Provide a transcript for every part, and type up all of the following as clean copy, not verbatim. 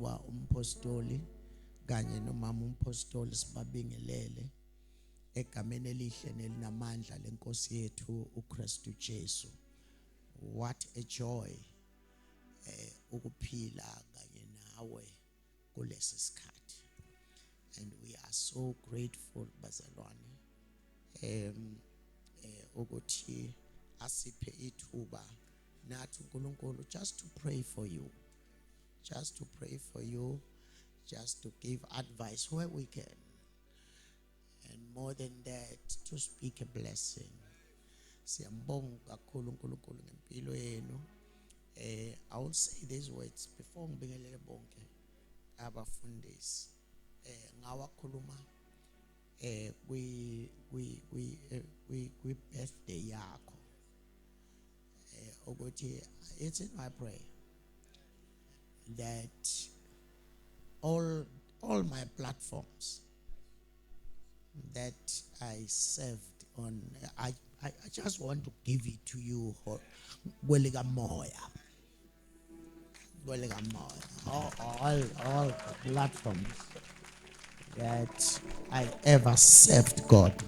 ubaba umpostoli kanye nomama umpostoli sibabingelele egameni elihle nelinamandla lenkosi yethu uKristu Jesu. What a joy ukuphila kanye nawe kulesi sikhathi. And we are so grateful bazalwane ukuthi asiphe ithuba nathi uNkulunkulu just to pray for you, just to pray for you, just to give advice where we can, and more than that to speak a blessing. Siyambonga kakhulu uNkulunkulu ngempilo yenu. I will say these words before ngibingelele bonke abafundisi ngawakhuluma kwi birthday yakho ukuthi it's in my prayer that all my platforms that I served on, I just want to give it to you all platforms that I ever served God.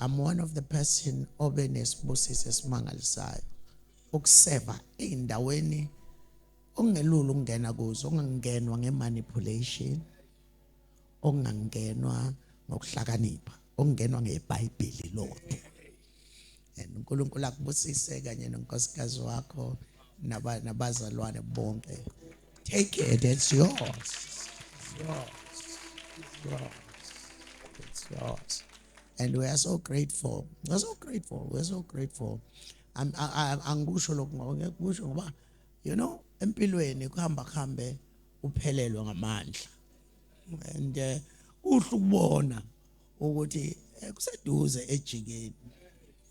I'm one of the person obenesibusise esimangalisayo ukuseva endaweni ongelulu ungena kuzo, ongangenwa ngemanipulation, ongangenwa ngokuhlakanipha, ongenwa ngeBhayibheli lodwa. And uNkulunkulu akubusise kanye nonkosikazi wakho nabazalwane bonke. Take it, it's yours. It's yours. It's yours. It's yours. And we are so grateful. We're so grateful. We're so grateful. Angisho lokho ngikusho ngoba you know empilweni kuhamba khambe uphelelwa ngamandla. And uhle ukubona ukuthi kuseduze ejikeni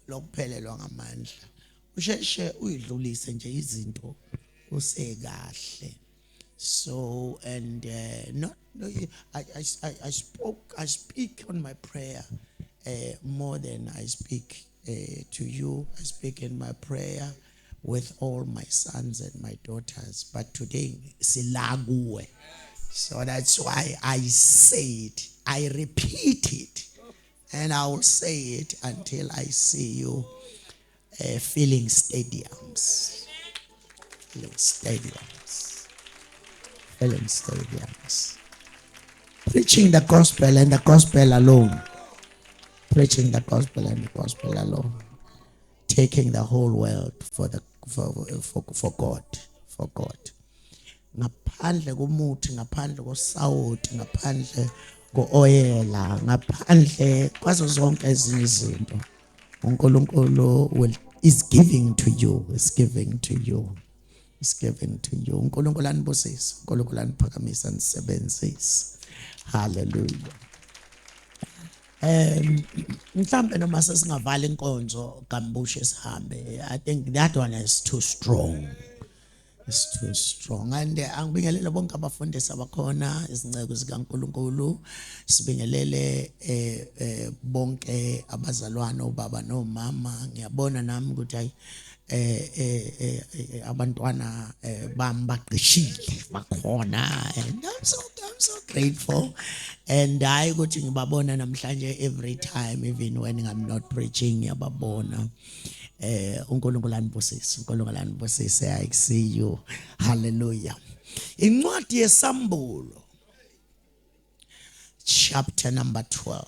lokuphelelwa ngamandla. Usheshe uyidlulise nje izinto usekahle. So and I speak on my prayer more than I speak to you. I speak in my prayer with all my sons and my daughters. But today, silaguwe. So that's why I say it. I repeat it. And I will say it until I see you filling stadiums. Filling stadiums. Filling stadiums. Preaching the gospel and the gospel alone. Preaching the gospel and the gospel alone. Taking the whole world for God. For God. Ngaphandle komuthi, ngaphandle kosawoti, ngaphandle ko-oyela, ngaphandle kwazo zonke ezinye izinto, uNkulunkulu is giving to you, is giving to you, is giving to you. uNkulunkulu anibusise, uNkulunkulu aniphakamisa, anisebenzise. Hallelujah. Mhlambe noma sesingavala inkonzo Gambushe sihambe. I think that one is too strong. It's too strong. And angibingelele bonke abafundisi abakhona, izinceke zikaNkulunkulu, sibingelele bonke abazalwane obaba nomama. Ngiyabona nami ukuthi abantwana bami baqishile bakhona, and I'm so grateful. And I ukuthi ngibabona namhlanje every time, even when I'm not preaching, ngiyababona. uNkulunkulu anibusise, uNkulunkulu anibusise. I see you. Hallelujah. Incwadi yeSambulo chapter number 12.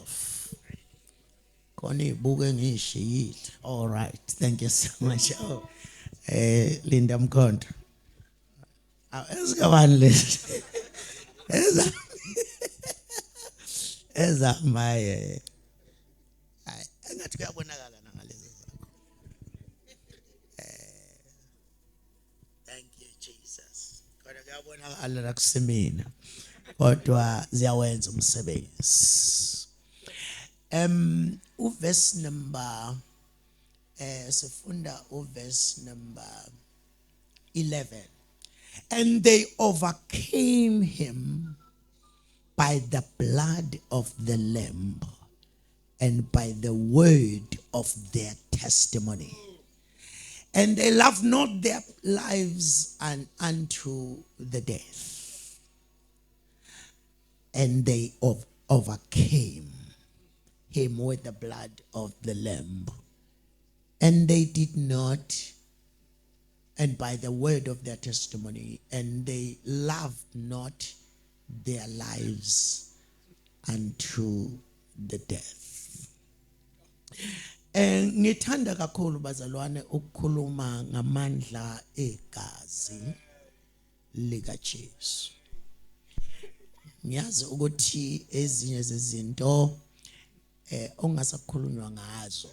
Koni ibuke ngishiyile. All right. Thank you so much. Linda Mkhonto. Esikabani lesi? Eza my engathi kuyabonakala nangalezi. Thank you Jesus. Kodwa kuyabonakala la kusemina. Kodwa ziyawenza umsebenzi. Verse number sifunda verse number 11. And they overcame him by the blood of the Lamb and by the word of their testimony. And they love not their lives unto the death. And they overcame him with the blood of the Lamb. And they did not, and by the word of their testimony, and they loved not their lives unto the death. Ngithanda kakhulu bazalwane ukukhuluma ngamandla egazi lika Jesu. Ngiyazi ukuthi ezinye zezinto ongasakhulunywa ngazo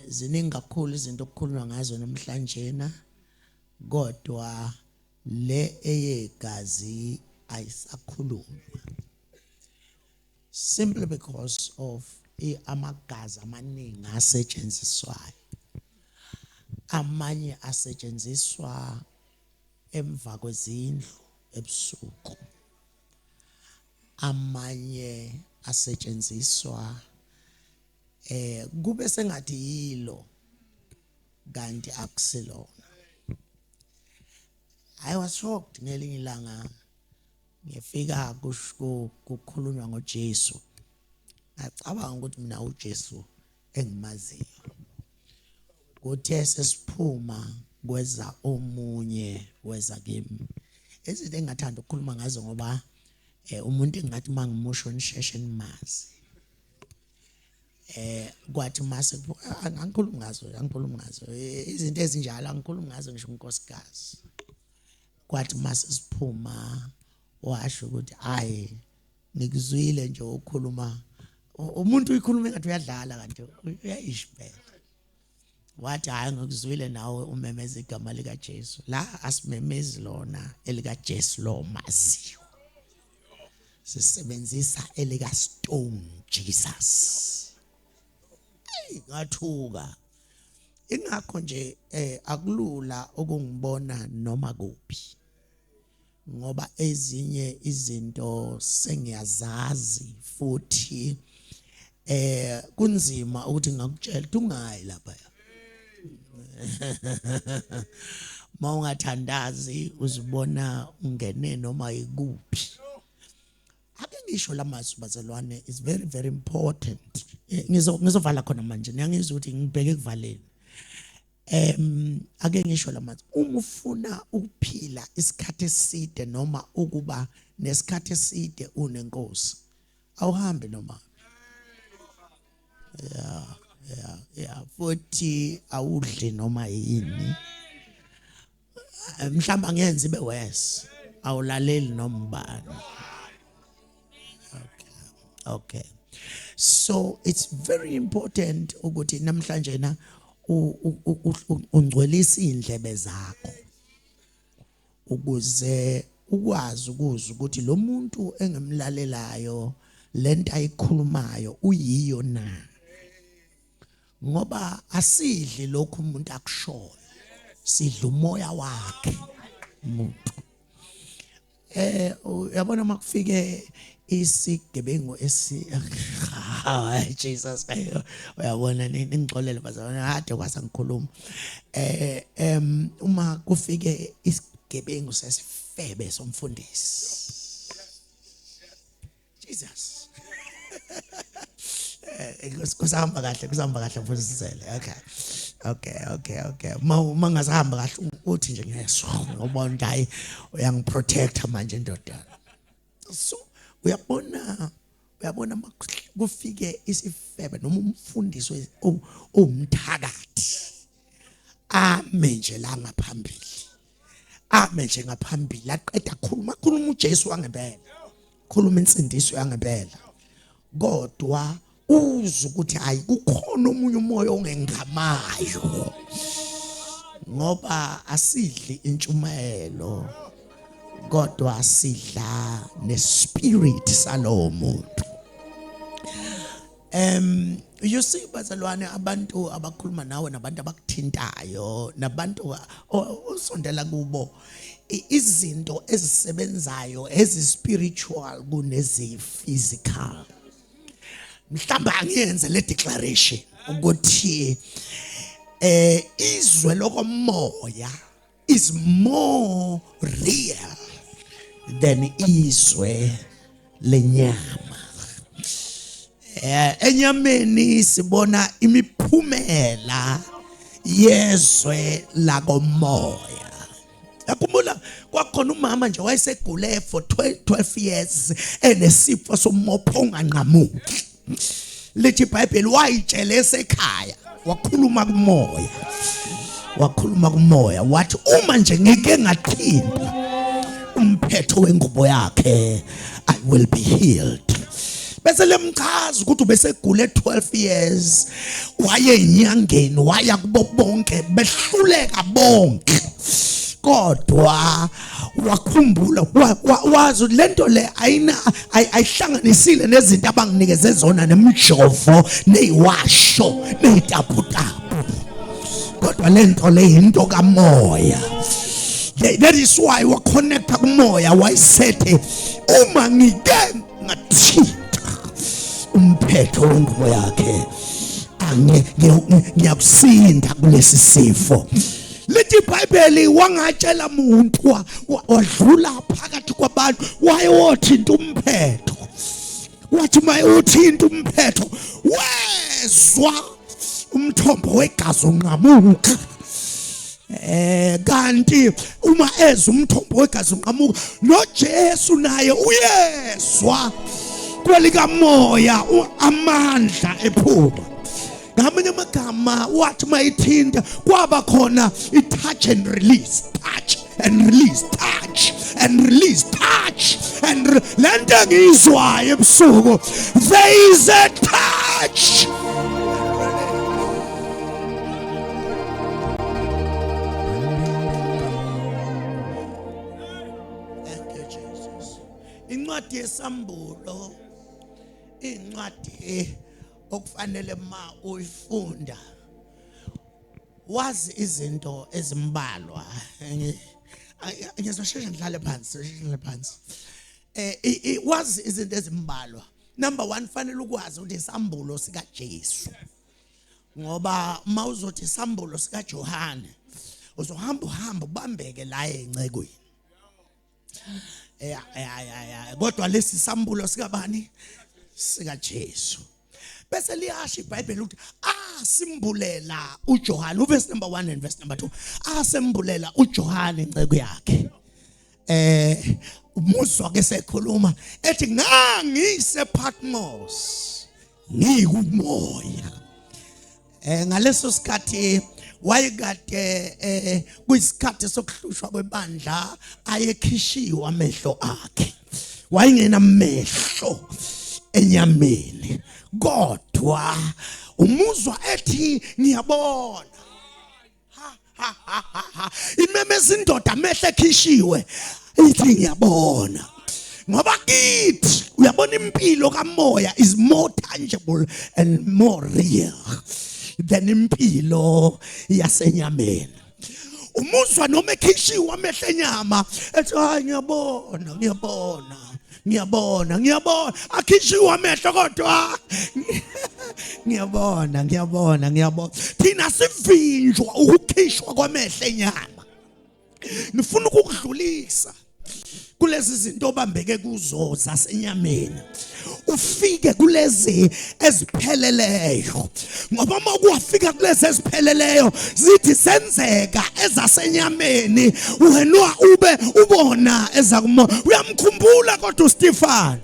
ziningi kakhulu izinto okukhulunywa ngazo namhlanje na, kodwa le eyegazi ayisakhulunywa, simply because of amagazi amaningi asetshenziswayo. Amanye asetshenziswa emva kwezindlu ebusuku, amanye asetshenziswa kube sengathi yilo kanti akusilona. I was shocked ngelinye ilanga ngifika kukhulunywa ngoJesu, ngacabanga ukuthi mina uJesu engimaziyo. Kuthe sesiphuma kweza omunye weza kimi, izinto engathanda ukukhuluma ngazo ngoba umuntu engathi mangimusho nisheshe nimazi. Kwathi mase angikhulumi ngazo izinto ezinjalo, angikhulumi ngazo ngisho unkosikazi. Kwathi mase siphuma washo ukuthi hayi ngikuzwile nje ukukhuluma, umuntu uyikhuluma engathi uyadlala kanti uyayishibela. Wathi hayi ngikuzwile nawe umemeza igama lika Jesu. La asimemezi lona elika Jesu lo maziyo, sisebenzisa elika Stone Jesus. Ngathuka. Ingakho nje akulula ukungibona noma kuphi, ngoba ezinye izinto sengiyazazi futhi kunzima ukuthi ngakutshela ungayi lapha. Mawungathandazi uzibona ungene noma ikuphi. Ake ngisho lamazwi bazalwane, is very very important. Ngizovala khona manje, ngiyangizwa ukuthi ngibheke kuvaleni. Ake ngisho lamazwi, uma ufuna ukuphila isikhathi eside noma ukuba nesikhathi eside unenkosi, awuhambe noma. Yeah, futhi awudli noma yini. Mhlamba ngenze ibe worse, awulaleli noma ubani. Okay. So it's very important ukuthi namhlanje na ungcwelise indlebe zakho ukuze ukwazi ukuzwa ukuthi lo muntu engimlalelayo lento ayikhulumayo uyiyo na. Ngoba asidli lokho umuntu akushoyo, sidla umoya wakhe umuntu. Uyabona makufike isigebengu Jesus, uyabona ningixolele bazalwane kade kwasangikhuluma. Uma kufike isigebengu sesifebe somfundisi Jesus. Kusahamba kahle mfundisele. Okay. Mangasahamba kahle uthi nje ngiyeswa ngoba ntayi uyangiprotecta manje ndodana. So uyabona kufike isifebe noma umfundisi umthakathi ame nje la ngaphambili aqeda khuluma uJesu wangempela, khuluma insindiso yangempela, kodwa uzwe ukuthi hayi kukhona omunye umoya ongengamayo, ngoba asidli intshumayelo kodwa sidla nespirit salowo muntu. You see bazalwane, abantu abakhuluma nawe nabantu abakuthintayo nabantu osondela kubo, izinto ezisebenzayo ezi-spiritual kunezi-physical. Mhlamba ngiyenze le declaration ukuthi izwe lokomoya is more real than izwe lenyama. Enyameni sibona imiphumela yezwe lakomoya. Yakhumbula kwakhona umama nje wayesegule for 12 years enesifo somopho onganqamuki. Lithi iBhayibheli wayitshela esekhaya wakhuluma kumoya wathi uma nje ngike ngathinta umphetho wengubo yakhe I will be healed. Bese lemchaza ukuthi ubesegule 12 years waye enyangeni waya kubo bonke behluleka bonke kodwa wakhumbula wazi lento le ayihlanganisile nezinto abanginikeze zona nemjovo neyiwasho neyitaputapu kodwa lento le into kamoya. That is why wa connecta kumoya wayisethe uma ngike ngathinta umphetho wengubo yakhe ngiyakusinda kulesi sifo. Lithi iBhayibheli wangatshela umuntu wadlula phakathi kwabantu wayewothinta umphetho wathi mayewothinta umphetho wezwa umthombo wegazi unqamuka. Kanti uma ezwa umthombo wegazi unqamuka noJesu naye uyezwa kwelika moya amandla ephuma. Ngamanye amagama wathi mayithinta kwaba khona i-touch and release, touch and release, touch and release, touch and lento engiyizwayo ebusuku, there is a touch. Thank you, Jesus. Incwadi yesambulo, incwadi okufanele ma uyifunda wazi izinto ezimbalwa. Ngizosheshe ngidlale phansi. Wazi izinto ezimbalwa. Number 1, fanele ukwazi ukuthi isambulo sika Jesu. Ngoba mawuzothi isambulo sika Johane uzohamba ubambeke la encekweni. Kodwa lesi sambulo sika bani? Sika Jesu. Bese liyasho iBhayibheli ukuthi asimbulela uJohane uverse number 1 and verse number 2 asembulela uJohane inceko yakhe. Umuzwa ke sekhuluma ethi ngangise Patmos ngikumoya. Ngaleso sikhathi wayekade kuyisikhathi sokuhlushwa kwebandla ayekhishiwa amehlo akhe. Wayengena amehlo enyameni. Kodwa umuzwa ethi ngiyabona. Imemeza indoda amehlo ekhishiwe ithi ngiyabona. Ngoba kithi uyabona impilo kamoya is more tangible and more real than impilo yasenyameni. Umuzwa noma ekhishiwe amehlo enyama ethi ngiyabona akhishiwe amehlo kodwa ngiyabona. Thina sivinjwa ukukhishwa kwamehlo enyama. Nifuna ukudlulisa kulezi zinto obambeke kuzo zasenyameni ufike kulezi ezipheleleyo. Ngoba makuwafika kulezi ezipheleleyo zithi senzeka ezasenyameni wena ube ubona ezakumoya. Uyamkhumbula kodwa uStefan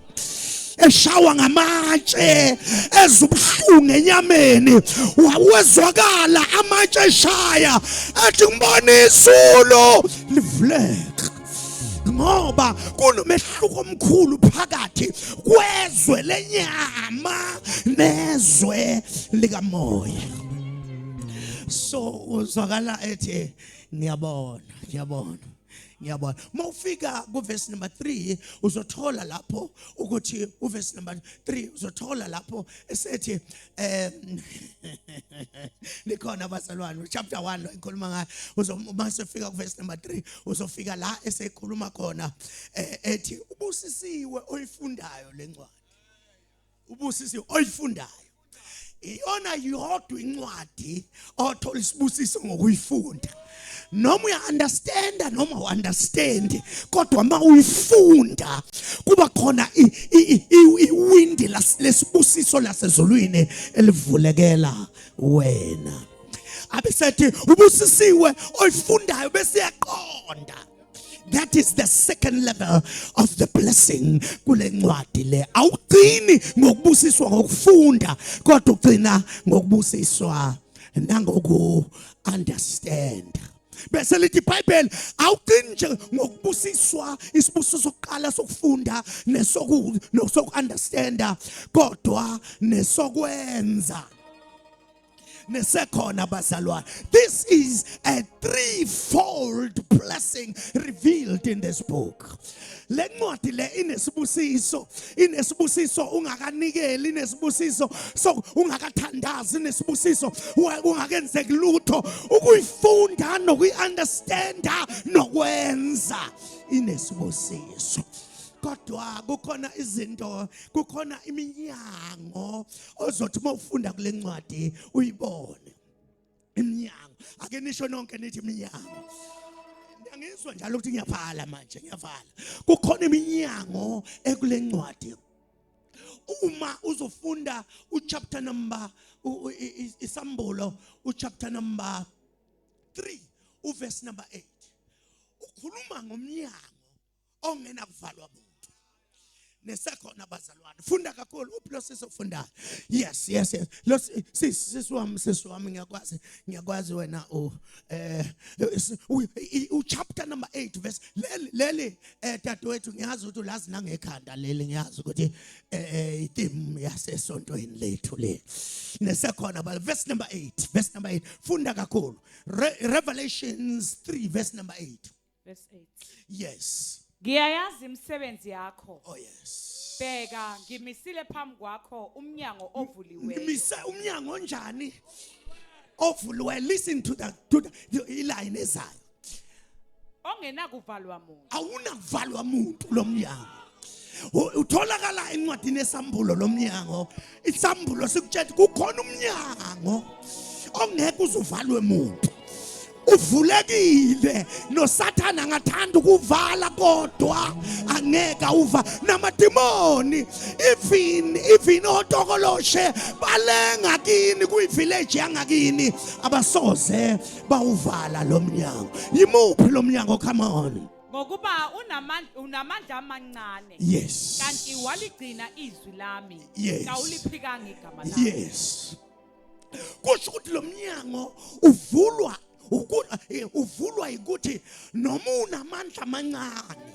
eshawa ngamatshe ezubuhlungu enyameni wawezwakala amatshe eshaya athi ngibona izulu livuleka. Ngoba kunomehluko omkhulu phakathi kwezwe lenyama nezwe likamoya. So uzwakala ethi ngiyabona. Mawufika kuverse number 3 uzothola lapho ukuthi uverse number 3 uzothola lapho esethi likhona abazalwane chapter 1 lo ikhuluma ngayo. Masefika kuverse number 3 uzofika la esekhuluma khona ethi ubusisiwe oyifundayo lencwadi. Ubusisiwe oyifundayo. iyona yodwa incwadi othola isibusiso ngokuyifunda. Noma uya-understanda noma u-understand, kodwa uma uyifunda kuba khona iwindi lesibusiso lasezulwini elivulekela wena. Abesethi ubusisiwe oyifundayo bese yaqonda. That is the second level of the blessing kule ncwadi le. Awugcini ngokubusiswa ngokufunda, kodwa ugcina ngokubusiswa nangoku understand. Bese lithi iBhayibheli awugcini nje ngokubusiswa isibusiso sokuqala sokufunda nesoku understanda, kodwa nesokwenza. Nesekhona bazalwane. This is a threefold blessing revealed in this book. Le ncwadi le inesibusiso ungakanikeli, inesibusiso so ungakathandazi, inesibusiso ungakenzeki lutho, ukuyifunda nokuyi-understanda nokwenza, inesibusiso. Kodwa kukhona izinto, kukhona iminyango ozothi mawufunda kule ncwadi uyibone. Iminyango, ake nisho nonke nithi iminyango. Ngiyangizwa njalo ukuthi ngiyaphala manje, ngiyaphala. Kukhona iminyango ekule ncwadi. Uma uzofunda uchapter number isambulo uchapter number 3 uverse number 8, ukhuluma ngomnyango ongena kuvalwa muntu. Nesekhona bazalwane, funda kakhulu. Uphi lo sisofundayo? Yes. Lo sisiwami ngiyakwazi wena chapter number 8 verse leli dadewethu ngiyazi ukuthi ulazi nangekhanda leli, ngiyazi ukuthi itheme yasesontweni lethu le. Nesekhona verse number 8 funda kakhulu. Revelations 3 verse number 8. Verse 8. Yes. Ngiyayazi imisebenzi yakho. Oh yes. Bheka ngimisile phambi kwakho umnyango ovuliweyo. Ngimise umnyango onjani? Ovuliweyo. Listen to the line ezayo. Ongena kuvalwa muntu. Awunakuvalwa muntu lo mnyango. Utholakala encwadini esambulo lo mnyango. Isambulo sikutshela kukhona umnyango ongeke uzuvalwe muntu. Uvulekile, no Satan angathanda ukuvala kodwa angeke uva. Namadimoni even otokoloshe balenga kini kuyivillage yangakini abasoze bawuvala lo mnyango. Yimuphi lo mnyango? Come on. Ngokuba unamandla amancane. Yes. Kanti waligcina izwi lami. Yes. Kawuliphikanga igama lami. Yes. Kusho ukuthi lo mnyango uvulwa ukuthi noma unamandla amancane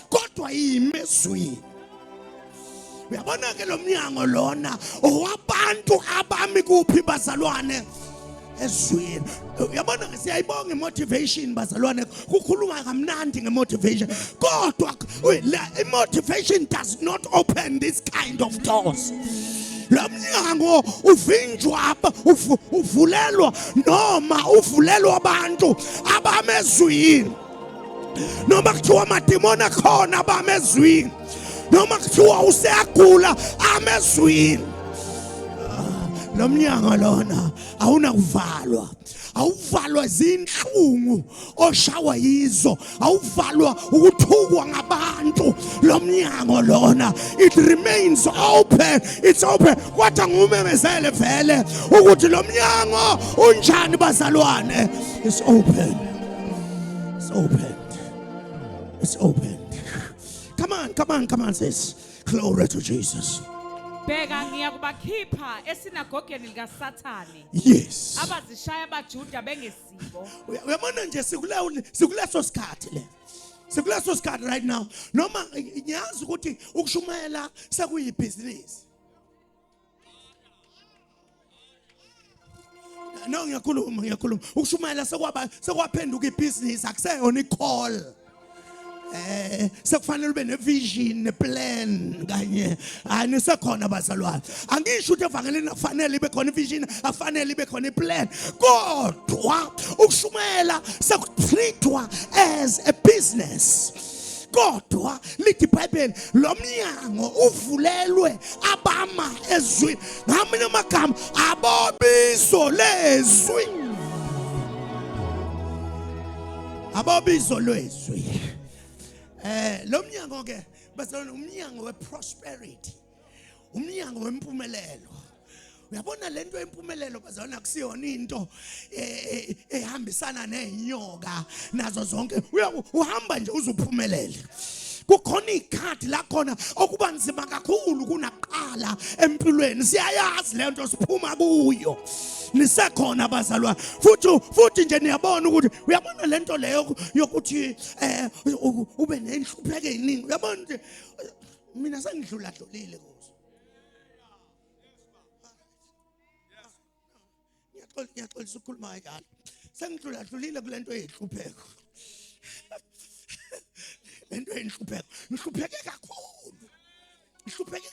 kodwa yimezwini. Uyabona ke lo mnyango lona owabantu abami kuphi bazalwane? Ezwini. Uyabona siyayibonga motivation bazalwane, kukhuluma kamnandi ngemotivation, kodwa motivation does not open this kind of doors. Lo mnyango uvinjwa uvulelwa noma uvulelwa abantu abamezwini, noma kuthiwa amadimoni akhona abamezwini, noma kuthiwa useyagula amezwini. Lo mnyango lona awunakuvalwa. Awuvalwa zinhlungu oshawa yizo, awuvalwa ukuthukwa ngabantu. Lo mnyango lona it remains open. It's open. Kwathi ngumemezele vele ukuthi lo mnyango unjani bazalwane. It's open. It's open. It's open. Come on sis. Glory to Jesus. Bheka ngiyakubakhipha esinagogeni likaSathane. Yes. Abazishaya abaJuda bengesibo. Uyabona nje sikuleso sikhathi le. Sikuleso sikhathi right now. Noma ngiyazi ukuthi ukushumayela sekuyibhizinisi. No ngiyakhuluma. Ukushumayela sekwaphenduka ibhizinisi, akuseyona icall. Sekufanele ube nevision neplan kanye anisekhona bazalwane. Angisho ukuthi evangelini afanele ibe khona ivision, afanele ibe khona iplan, kodwa ukushumayela sekutreatwa as a business. kodwa lithi iBhayibheli lo mnyango uvulelwe abama ezwini ngamanye amagama abobizo lezwi abobizo lezwi lo mnyango ke bazalwane umnyango weprosperity umnyango wempumelelo uyabona lento yempumelelo bazalwane akusiyona into ehambisana nezinyoka nazo zonke uhamba nje uzuphumelele kukhona ikhathi la khona okuba nzima kakhulu kunaqala empilweni siyayazi le nto siphuma kuyo nisekhona bazalwane futhi nje niyabona ukuthi uyabona lento leyo yokuthi ube nenhlupheko eziningi uyabona nje mina sengidlula dlulile kuzo ngiyaxolisa ukukhuluma njalo sengidlula dlulile kulento yehlupheko lento yehlupheko ngihlupheke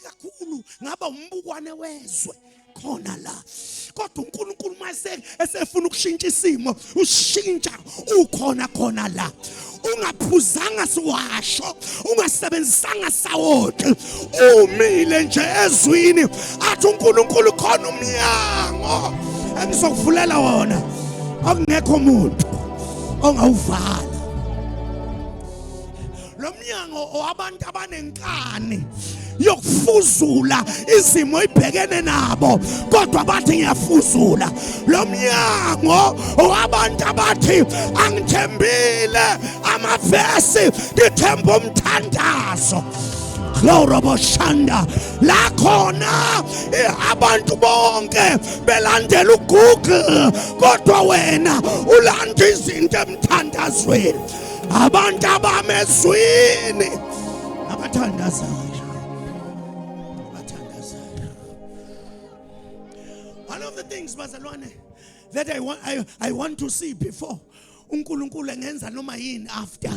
kakhulu ngaba umbukwane wezwe khona la kodwa uNkulunkulu mase esefuna ukushintsha isimo ushintsha ukhona la ungaphuzanga siwasho ungasebenzisanga sawoti umile nje ezwini athi uNkulunkulu khona umnyango engizokuvulela wona akungekho umuntu ongawuvala lo mnyango owabantu abanenkani yokufuzula izimo ibhekene nabo kodwa bathi ngiyafuzula lo mnyango owabantu abathi angithembile amavesi ngithemba umthandazo Glorobo Shanda la khona abantu bonke belandela uGoogle kodwa wena ulanda izinto emthandazweni abantu abamezwini abathandazayo one of the things bazalwane that I want to see before uNkulunkulu engenza noma yini after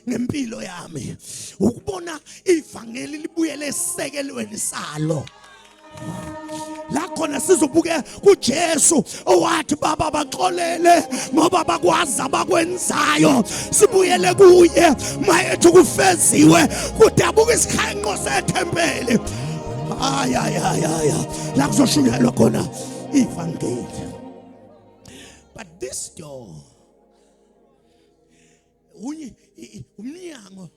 ngempilo yami ukubona ivangeli libuyele esisekelweni salo la khona sizobuke kuJesu owathi baba baxolele ngoba bakwazi abakwenzayo sibuyele kuye mayethu kufeziwe kudabuka isikhanqo sethempeli la kuzoshunyelwa khona ivangeli but this door umnyango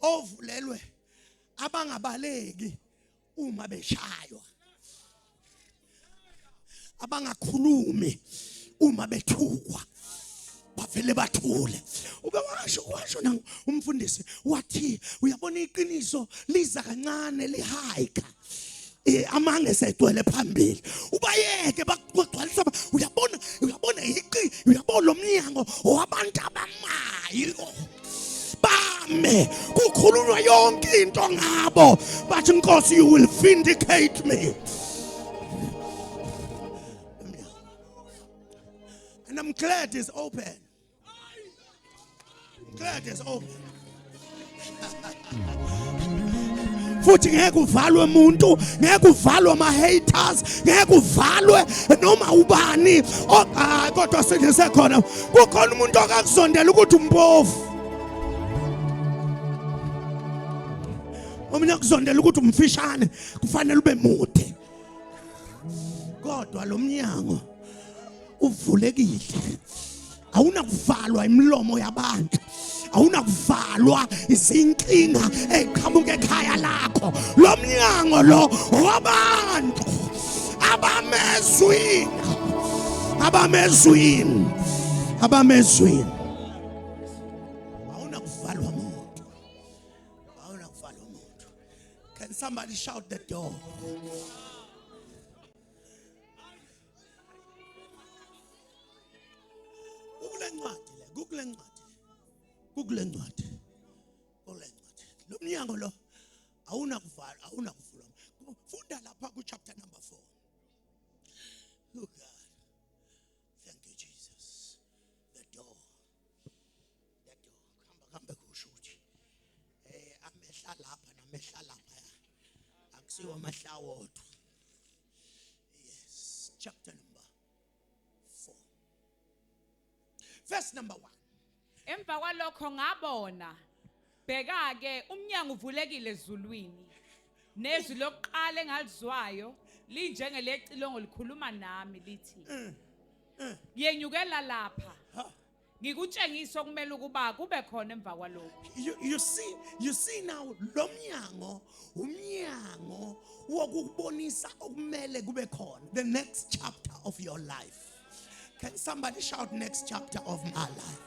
ovulelwe abangabaleki uma beshaywa abangakhulumi uma bethukwa bavele bathule ube washo na umfundisi wathi uyabona iqiniso liza kancane lihayika amange segcwele phambili ubayeke bagcwalisa uyabona uyabona lo mnyango owabantu abamayo bame kukhulunywa yonke into ngabo bathi Nkosi you will vindicate me and I'm glad it's open futhi ngeke uvalwe umuntu ngeke uvalwe ama haters ngeke uvalwe noma ubani kodwa sengisekhona kukhona umuntu akakuzondela ukuthi umpofu omunye akuzondela ukuthi umfishane kufanele ube mude kodwa lo mnyango uvulekile awunakuvalwa imilomo yabantu awunakuvalwa izinkinga eqhamuka ekhaya lakho lo mnyango lo wabantu abamezwini awunakuvalwa umuntu can somebody shout the door Google encwadi lo mnyango lo awunakuvulwa funda lapha ku chapter number 4 look God thank you Jesus the door kambe kusho ukuthi amehla lapha namehla lapha akusiwa amahla wodwa yes chapter number 4 verse number 1 emva kwalokho ngabona bheka ke umnyango uvulekile ezulwini nezwi lokuqala engalizwayo linjengelecilongo likhuluma nami lithi yenyukela lapha ngikutshengisa okumele ukuba kube khona emva kwalokho. You see now lo umnyango wokubonisa okumele kube khona, the next chapter of your life. Can somebody shout next chapter of my life?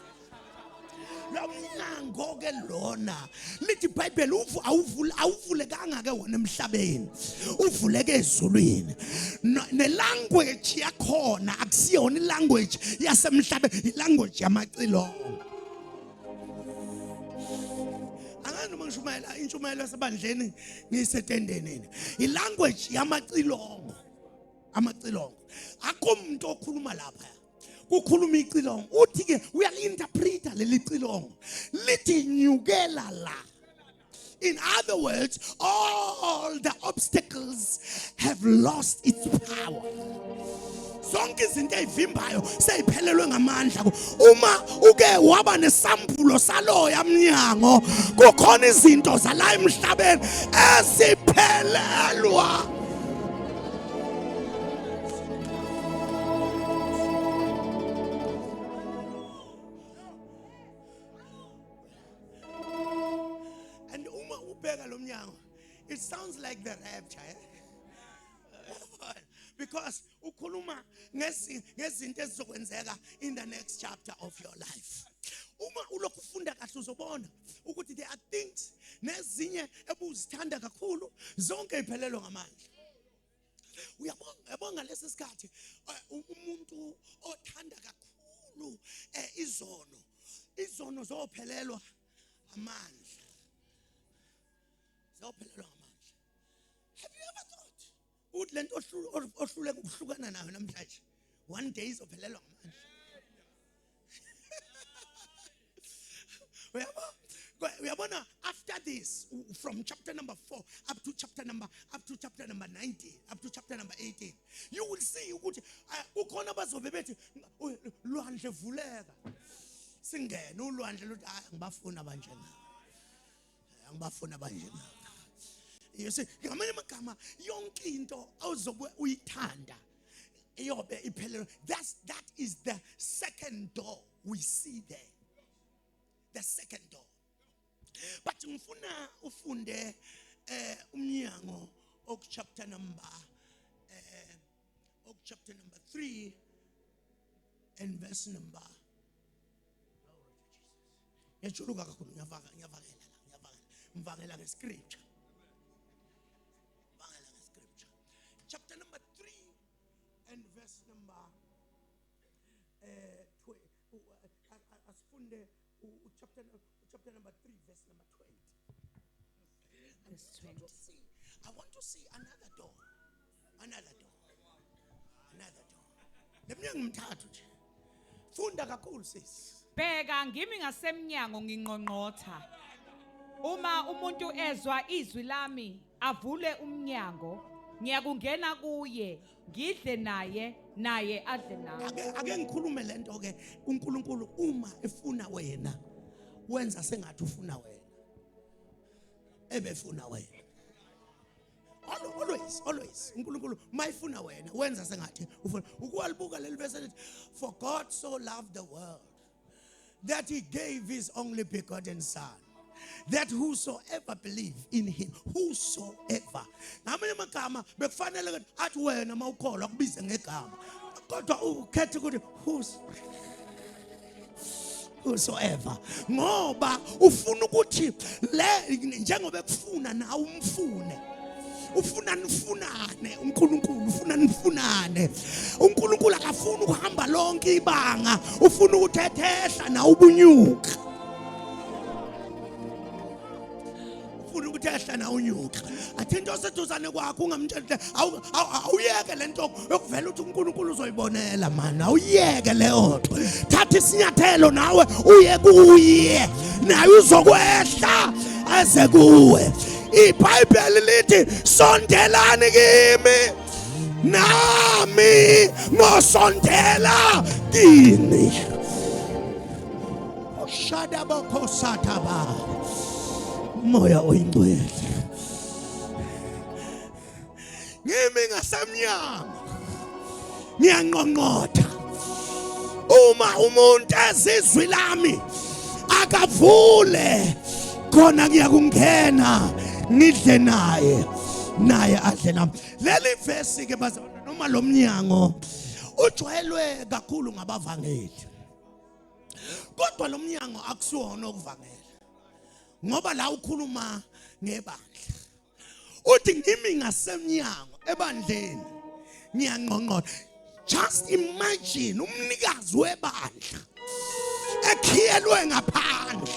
Lo mnyango ke lona lithi iBhayibheli awuvulekanga ke wona emhlabeni, uvuleke ezulwini. Ne-language yakhona akusiyona i-language yasemhlabeni, i-language yamacilongo. Angani uma ngishumayela intshumayelo yasebandleni ngiyisetendeni, i-language yamacilongo. Amacilongo akho umuntu okhuluma lapha, kukhuluma icilongo. Uthi ke uyali-interpreta leli cilongo lithi nyukela la. In other words, all the obstacles have lost its power. Zonke izinto ezivimbayo seyiphelelwe ngamandla. Uma uke waba nesambulo saloya mnyango, kukhona izinto zala emhlabeni eziphelelwa. It sounds like the rapture, because ukhuluma ngezinto ezizokwenzeka in the next chapter of your life. Uma ulokhu ufunda kahle uzobona ukuthi there are things nezinye ebuzithanda kakhulu zonke iphelelwe ngamandla. Uyabonga lesi sikhathi umuntu othanda kakhulu izono zophelelwa amandla. Have you ever thought ukuthi lento ohluleka ukuhlukana nayo namhlanje one day izophelelwa ngamandla? Uyabona, after this, from chapter number 4 up to chapter number 19, up to chapter number 18, you will see ukuthi ukhona bazobe bethi lwandle vuleka singene ulwandle luthi ngibafuna banjena. You see, ngamanye amagama yonke into awuzobe uyithanda iyobe iphelelwe. That is the second door we see there. The second door. But ngifuna ufunde umnyango chapter number 3 and verse number. Ngiyajuluka kakhulu ngiyavakela ngescripture. Chapter number 3 and verse number 20. Chapter number 3, verse number 20. I want to see another door. Lemnyango mthathu nje. Funda kakhulu sis. Bheka ngimi ngasemnyango nginqonqotha. Uma umuntu ezwa izwi lami avule umnyango, ngiyakungena kuye, ngidle naye adle nami. Ake ngikhulume lento ke, uNkulunkulu uma efuna wena wenza sengathi ufuna wena. Ebefuna wena. Always uNkulunkulu mayifuna wena wenza sengathi ufuna. Ukuwalibuka leli verse lithi, for God so loved the world that he gave his only begotten son, that whosoever believe in him, whosoever. Ngamanye amagama bekufanele athi wena mawukholwa kubize ngegama, kodwa ukhethe ukuthi whosoever, ngoba ufuna ukuthi le njengoba ekufuna nawe umfune. Ufuna nifunane uNkulunkulu, ufuna nifunane. uNkulunkulu akafuna ukuhamba lonke ibanga, ufuna ukuthethehla na ubunyuka. Ufuna ukuthehla na unyuka. Athi into oseduzane kwakho ungamtshela awuyeke lento yokuvela uthi uNkulunkulu uzoyibonela man. Awuyeke leyo nto. Thatha isinyathelo nawe uye kuye. Naye uzokwehla aze kuwe. iBhayibheli lithi sondelani kimi nami ngosondela kini. Shadabokosataba. moya oyingcwele. Ngimi ngasemnyango ngiyanqonqotha uma umuntu ezizwi lami akavule khona ngiyakungena ngidle naye adle nami. Leli verse ke bazalwane noma lo mnyango ujwayelwe kakhulu ngabavangeli, kodwa lo mnyango akusiwona okuvangela ngoba la ukhuluma ngebandla. Uthi ngimi ngasemnyango ebandleni ngiyanqonqotha. Just imagine umnikazi webandla ekhiyelwe ngaphandle.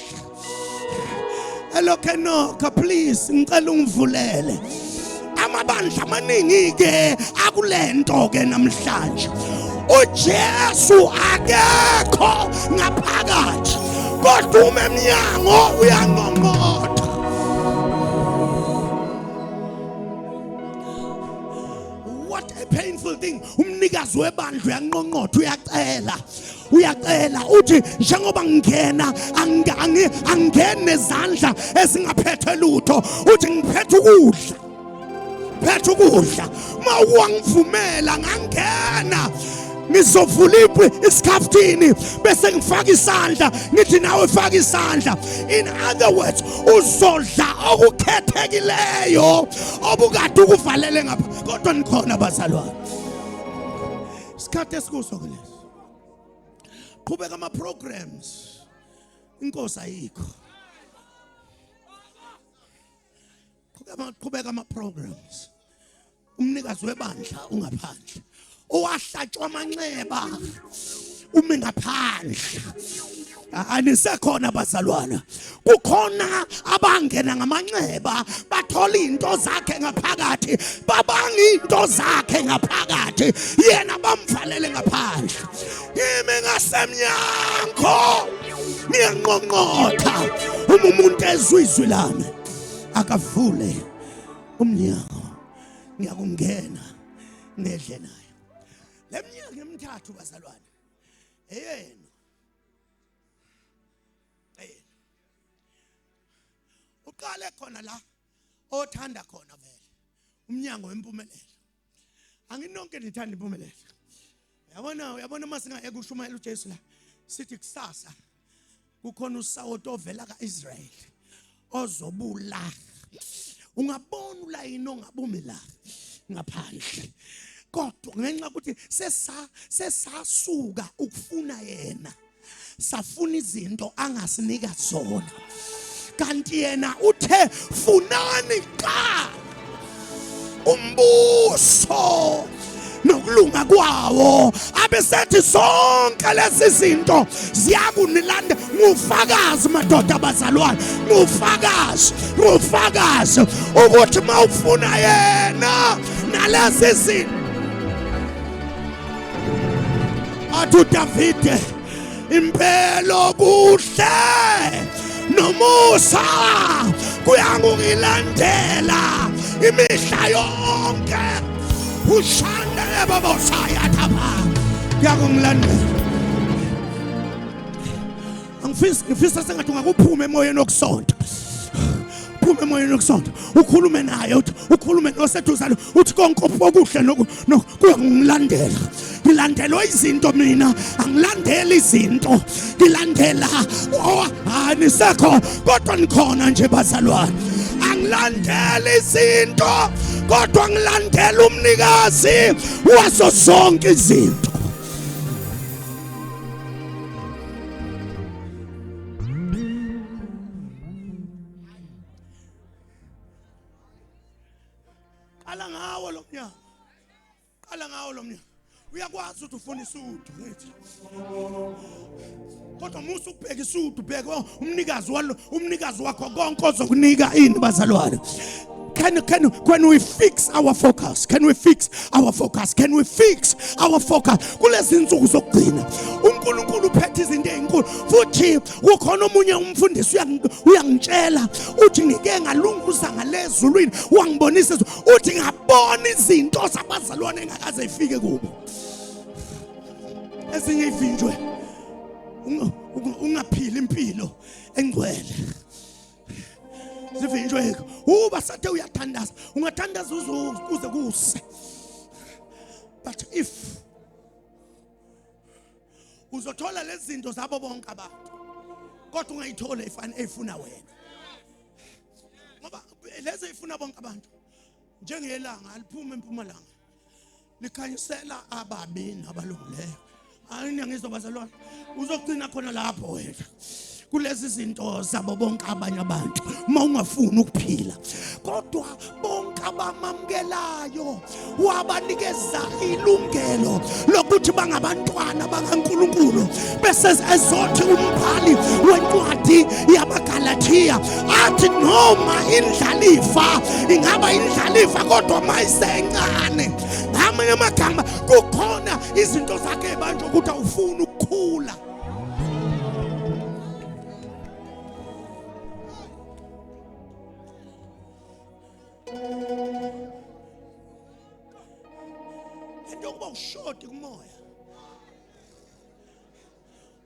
Hello Kenoka, please ngicela ungivulele. Amabandla amaningi ke akulento ke namhlanje. uJesu akekho ngaphakathi kodwa umemnyango uyanqonqotha. What a painful thing. Umnikazi webandla uyanqonqotha, uyacela uthi njengoba ngingena angene nezandla ezingaphethe lutho. Uthi ngiphethe ukudla mawangivumela ngangena ngizovula isikhaftini bese ngifaka isandla ngithi nawe faka isandla. In other words, uzodla okukhethekileyo obukade ukuvalele ngapha kodwa nikhona bazalwane. Isikhathi esikuso ke leso. Qhubeka ama programs. Inkosi ayikho. Qhubeka ama programs. Umnikazi webandla ungaphandle. Owahlatshwa amanxeba umi ngaphandle. Anisekhona bazalwana. Kukhona abangena ngamanxeba bathola into zakhe ngaphakathi, babanga into zakhe ngaphakathi, yena bamvalele ngaphandle. Yimi ngasemnyango ngiyanqonqotha umuntu ezizwi lami akavule umnyango ngiyakungena ngedle naye. Leminyaka emithathu bazalwane eyena uqale khona la othanda khona vele umnyango wempumelelo. Anginonke nithanda impumelelo. Uyabona masingayeke ushumayela uJesu la sithi kusasa kukhona usawoti ovela kaIsrayeli ozobula. Ungabona ulayini ongabumi la ngaphandle kodwa ngenxa ukuthi sesasuka ukufuna yena safuna izinto angasinika zona kanti yena uthe funani qala umbuso nokulunga kwawo abesethi zonke lezi zinto ziyakunilanda. Ngufakazi madoda bazalwane, ngufakazi ukuthi mawufuna yena nalezi zinto. Athu Davide impelo kuhle nomusa kuyangilandela imihla yonke. Ushanda baba saya thapha yakungilandela. Ngifisa sengathi ungakuphume emoyeni okusonto. Phuma emoyeni okusonto ukhulume naye ukhulume noseduzane uthi konke okuhle kuyangilandela. Ngilandela izinto mina angilandeli izinto ngilandela anisekho kodwa nikhona nje bazalwane. Angilandeli izinto kodwa ngilandela umnikazi waso zonke izinto. Qala ngawo lo mnyango. Uyakwazi ukuthi ufuna isudu ngithi. Kodwa musu ukubheka isudu bheka umnikazi wakho konke ozokunika ini bazalwane. Can we fix our focus? Can we fix our focus? Kulezi insuku zokugcina uNkulunkulu uphethe izinto ezinkulu futhi kukhona omunye umfundisi uyangitshela uthi ngike ngalunguza ngalezulwini wangibonisa uthi ngabona izinto zabazalwane engakaze ifike kubo. Ezinye ivinjwe ungaphila impilo engcwele. zivinjwe uba sathe uyathandaza ungathandaza uze kuse. But if uzothola lezi zinto zabo bonke abantu kodwa ungayithola efuna wena, ngoba lezi ifuna bonke abantu njengelanga aliphuma empumalanga likhanyisela ababi nabalungileyo. Ayina ngizobazalwana uzogcina khona lapho wena kulezi zinto zabo bonke abanye abantu uma ungafuni ukuphila, kodwa bonke abamamukelayo wabanikeza ilungelo lokuthi bangabantwana bakaNkulunkulu. Bese ezothi umbhali wencwadi yamaGalatiya athi noma indlalifa ingaba indlalifa kodwa mayisencane, ngamanye amagama kukhona izinto zakhe ebanje ukuthi awufuni ukukhula. Njengoba ushoti kumoya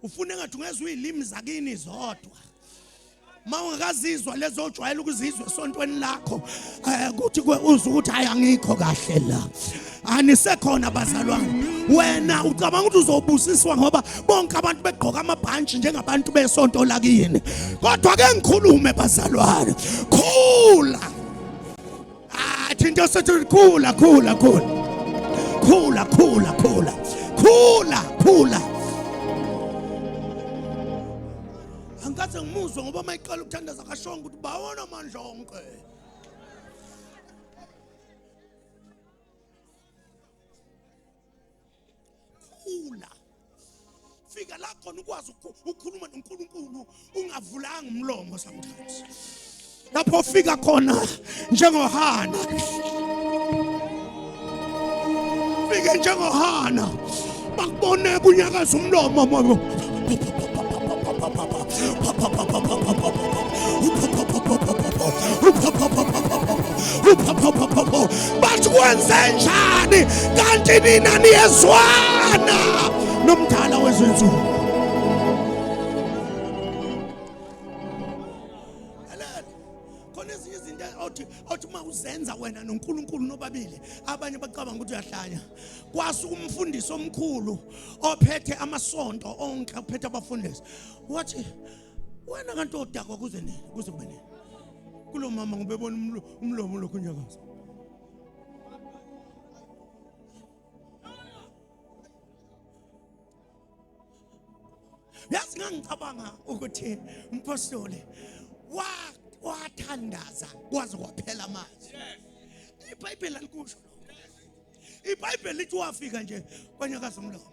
ufune ngathi ungezwe izilimi zakini zodwa, mawungakazizwa lezo ojwayele ukuzizwa esontweni lakho ukuthi uzwe ukuthi hayi angikho kahle la, anisekhona bazalwane. Wena ucabanga ukuthi uzobusiswa ngoba bonke abantu begqoka amabhantshi njengabantu besonto lakini, kodwa ke ngikhulume bazalwane, khula. Athi into sethi khula khula khula khula khula khula khula khula. Angikaze ngimuzwe ngoba mayiqala ukuthandaza kashonga ukuthi bawona amandla onke. Khula, fika la khona ukwazi ukukhuluma noNkulunkulu ungavulanga umlomo sometimes. Lapho fika khona njengoHana, fike njengoHana bakubone kunyakaza umlomo bathi kwenze njani kanti nina niyezwana nomdala wezinsuku. Khona ezinye izinto othi uma uzenza wena noNkulunkulu nobabili abanye bacabanga ukuthi uyahlanya. Kwasi umfundisi omkhulu ophethe amasonto onke ophethe abafundisi wathi wena kanti odakwa kuze nini kuze kube nini kulo mama ngibebona umlomo lokho njakaza. Yazi ngangicabanga ukuthi umpostoli wathandaza kwaze kwaphela amanzi. iBhayibheli alikusho lokho. iBhayibheli lithi wafika nje kwanyakaza umlomo.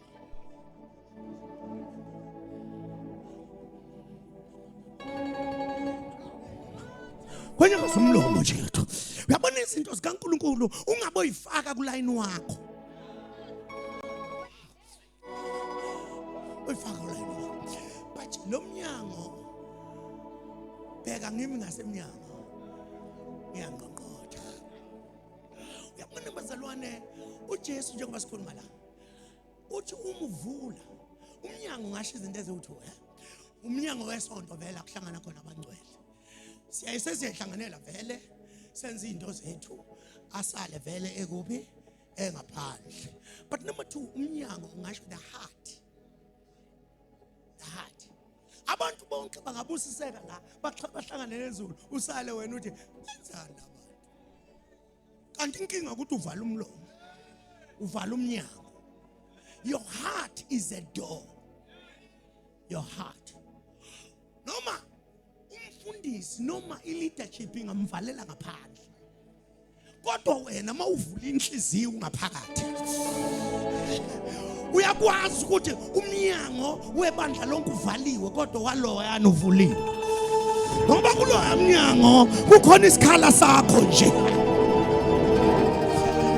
Kwanyakaza umlomo nje. Uyabona izinto zikaNkulunkulu ungaboyifaka kulayini wakho. Uyifaka kulayini wakho. But lo mnyango bheka ngimi ngasemnyango ngiyangqongqotha. Uyabona bazalwane uJesu njengoba sikhuluma la uthi uma uvula umnyango ngasho izinto eziwuthi umnyango wesonto vele akuhlangana khona abangcwele. Siyayihlanganela vele senze izinto zethu asale vele ekuphi engaphandle. But number 2 umnyango ngasho the heart. The heart. Abantu bonke bangabusiseka la bahlangane nezulu usale wena uthi wenzani abantu. Kanti inkinga ukuthi uvala umlomo, uvala umnyango. Your heart is a door. Your heart. Noma umfundisi noma ileadership ingamvalela ngaphandle, kodwa wena mawuvula inhliziyo ngaphakathi uyakwazi ukuthi umnyango webandla lonke uvaliwe kodwa waloyana uvuliwe. Ngoba kuloya mnyango kukhona isikhala sakho nje,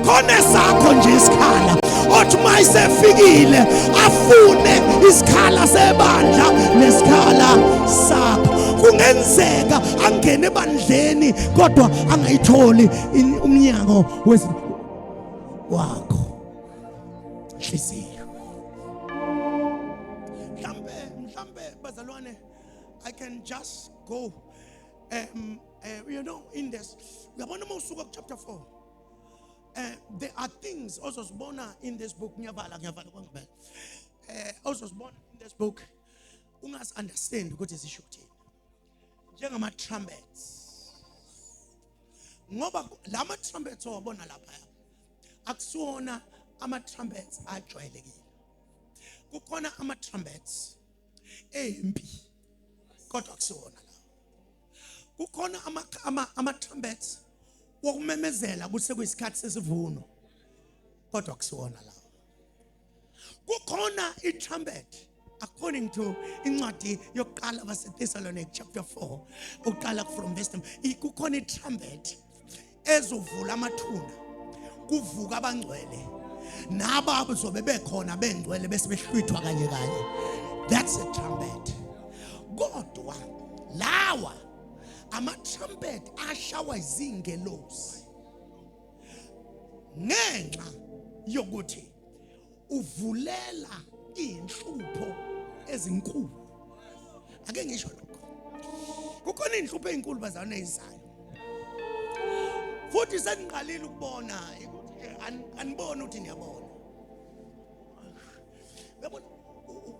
khona sakho nje isikhala othi mayisefikile afune isikhala sebandla nesikhala sakho. Kungenzeka angene ebandleni kodwa angayitholi umnyango wakho hliziyo. Mhlambe bazalwane I can just go You know, in this, we are going to chapter 4. There are things also born in this book. Also born in this book. Ungas understand what is issue. Njengama trumpets. Ngoba lama trumpets owabona lapha. Akusiona ama trumpets ajwayelekile. Kukhona ama trumpets empi. Kodwa akusiona la. Kukhona ama trumpets wokumemezela kuse kuyisikhathi sesivuno. Kodwa akusiona la. Kukhona I trumpet according to incwadi yokuqala baseThessalonike chapter 4 uqala from verse 10 kukhona I trumpet ezovula amathuna kuvuka abangcwele nabo abazobe bekhona bengcwele bese behlwithwa kanye kanye. That's a trumpet. Kodwa lawa ama trumpet ashawa izingelosi ngenxa yokuthi uvulela inhlupho ezinkulu. Ake ngisho lokho. Kukhona inhlupho ezinkulu bazana ezizayo. Futhi seniqalile ukubona ukuthi anibona ukuthi niyabona. Yabona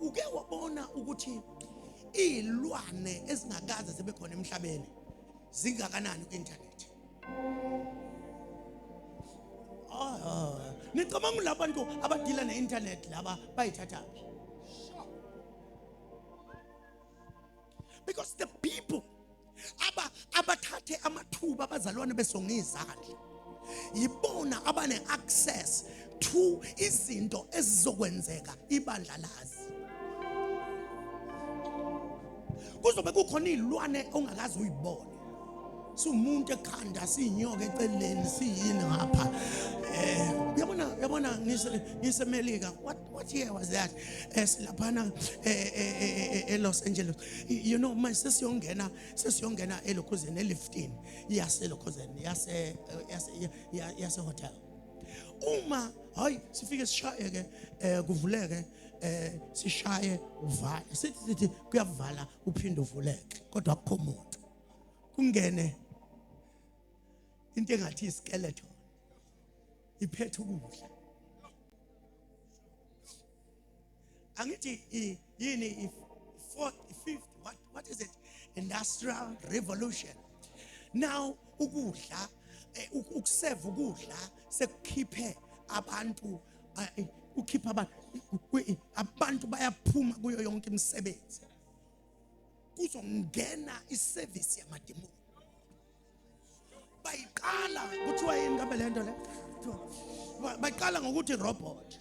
uke wabona ukuthi izilwane ezingakaze zibe khona emhlabeni zingakanani ku internet. Nicabanga labantu abadila ne internet laba bayithathaphi? Because the people abathathe amathuba abazalwane besonga izandla yibona abane access to izinto ezizokwenzeka ibandla lazi. Kuzobe kukhona izilwane ongakazi uyibone. Sumuntu ekhanda sinyoka eceleni siyini ngapha. Yabona ngisemelika. What year was that? Lapana Los Angeles. You know, my sesiyongena elokhuzeni e15 yaselokhuzeni yase hotel. Uma hayi sifike sishaye ke kuvuleke sishaye uvale. Sithi kuyavala uphinde uvuleke kodwa akukho umuntu. Kungene into engathi skeleton iphethe ukudla. Angithi yini fifth what is it? Industrial revolution. Now ukudla ukuseva ukudla sekukhiphe abantu ukhipha abantu bayaphuma kuyo yonke imisebenzi. Kuzongena iservice yamademoni. Bayiqala kuthiwa yini ngabe lento le? Bayiqala ngokuthi robot.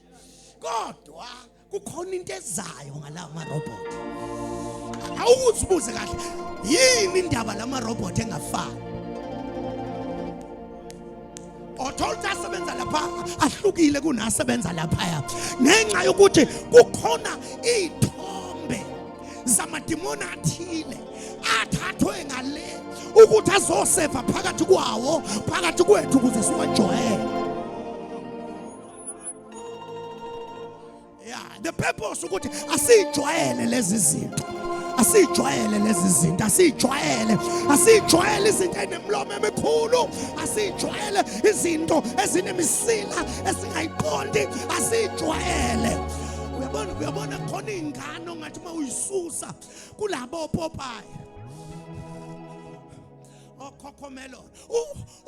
Kodwa kukhona into ezayo ngala ma robot. Awuzibuze kahle yini indaba lama robot engafani. Otholta asebenza lapha ahlukile kunasebenza lapha ngenxa yokuthi kukhona izithombe zamademoni athile athathwe ngale ukuthi azoseva phakathi kwawo phakathi kwethu ukuze siwajwayele. Yeah, the purpose ukuthi asijwayele lezi zinto. Asijwayele lezi zinto, asijwayele izinto enemlomo emikhulu, asijwayele izinto ezinemisila esingayiqondi, asijwayele. Uyabona khona ingane ongathi mawuyisusa kulabo opopayi. Okhokhomelon.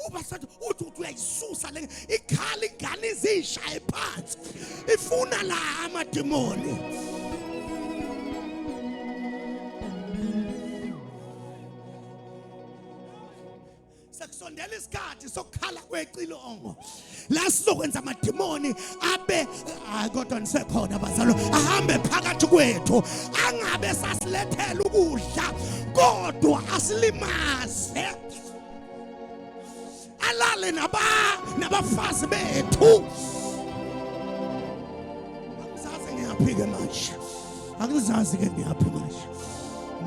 Ubasathi uthi uyayisusa le ikhala ingane izishaya phansi. Ifuna la amademoni. Sekusondela isikhathi sokukhala kwecilongo la sizokwenza amademoni abe kodwa nisekhona abazalo ahambe phakathi kwethu angabe sasilethela ukudla kodwa asilimaze alale nabafazi bethu. Angizazi ngiyaphika manje. Angizazi ke ngiyaphi manje.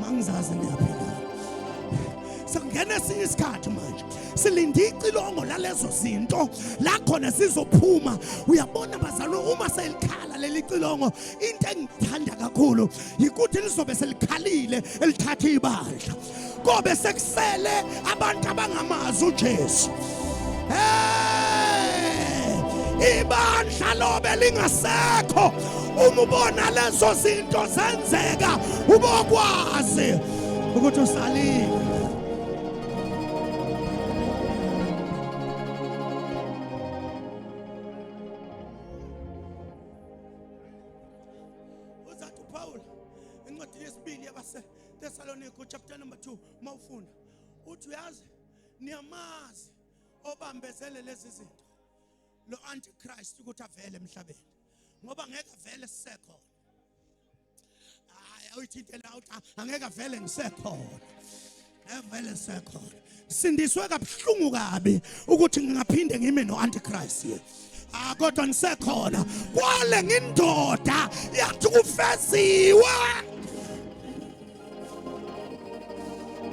Mangizazi ngiyaphika. Sangena isikhathi manje silinde icilongo lalezo zinto la khona sizophuma. Uyabona bazalo uma selikhala leli cilongo into engithanda kakhulu ukuthi lizobe selikhalile elithatha ibandla. kobe sekusele abantu abangamazi uJesu. Ibandla lobe lingasekho uma ubona lezo zinto zenzeka ubokwazi ukuthi usalile. Uzathi Paul encwadini yesibili yabaseThesalonika chapter number 2 mawufunda uthi uyazi niyamazi obambezele lezi zinto lo antichrist ukuthi avele emhlabeni ngoba ngeke avele sisekhona. Hayi awuthintela angeke avele ngisekhona. Avele sisekhona. Sindiswe kabuhlungu kabi ukuthi ngingaphinde ngime no antichrist. Kodwa ngisekhona kwale ngindoda yathi kufeziwe.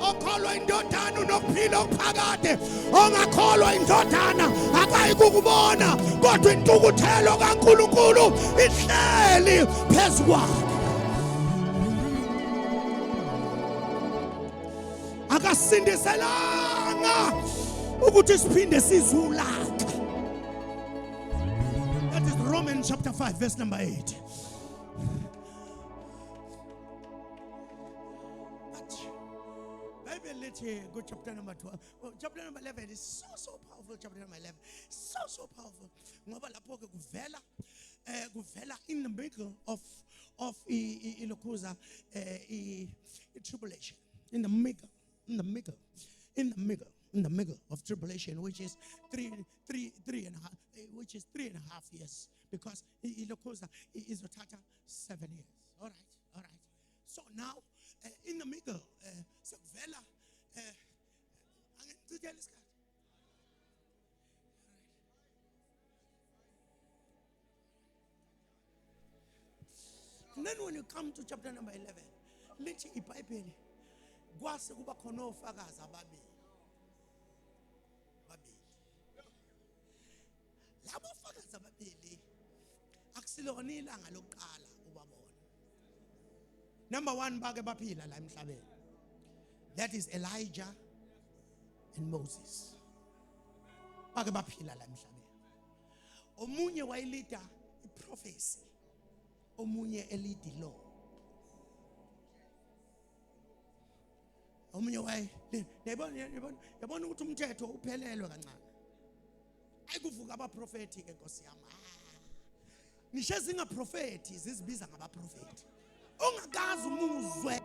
Okholwa indodana unokuphila okuphakade, ongakholwa indodana akayikukubona, kodwa intukuthelo kaNkulunkulu ihleli phezu kwakhe. Akasindiselanga ukuthi siphinde sizulaka. That is Romans chapter 5 verse number 8. Go chapter number 12. Well, chapter number 11 is so powerful. Chapter number 11 so powerful. Ngoba lapho ke kuvela in the middle of ilokuza tribulation. In the middle of tribulation, which is three and a half, which is 3.5 years, because ilokuza is 7 years. All right. So now in the middle, Sakvela. And then when you come to chapter number 11, lithi iBhayibheli kwase kuba khona ofakazi ababili. Labo ofakazi ababili akusilona ilanga lokuqala ubabona. Number 1 bake baphila la emhlabeni. That is Elijah and Moses. Bake baphila la emhlabeni. Omunye wayelida iProphecy. Omunye elidi law. Omunye yabona ukuthi umthetho uphelelwe kancane. Ayikuvuka abaprofeti ke Nkosi yami. Ngisho zingaprofeti zizibiza ngabaprofeti. Ongakazi umuzwe.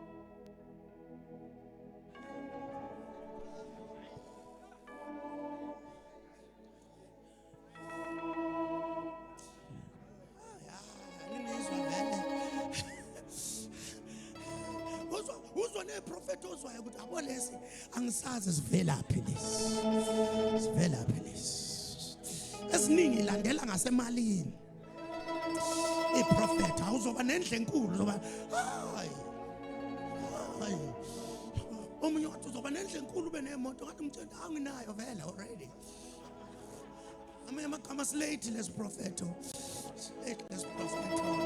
Prophet ozwayo ukuthi abolesi angisazi sivelaphi lesi. Esiningi ilandela ngasemalini. Iprofeti awuzoba nendle enkulu zoba hayi. Omunye wathi uzoba nendle enkulu benemoto ngathi umthanda anginayo vele already. Amagama slate les propheto.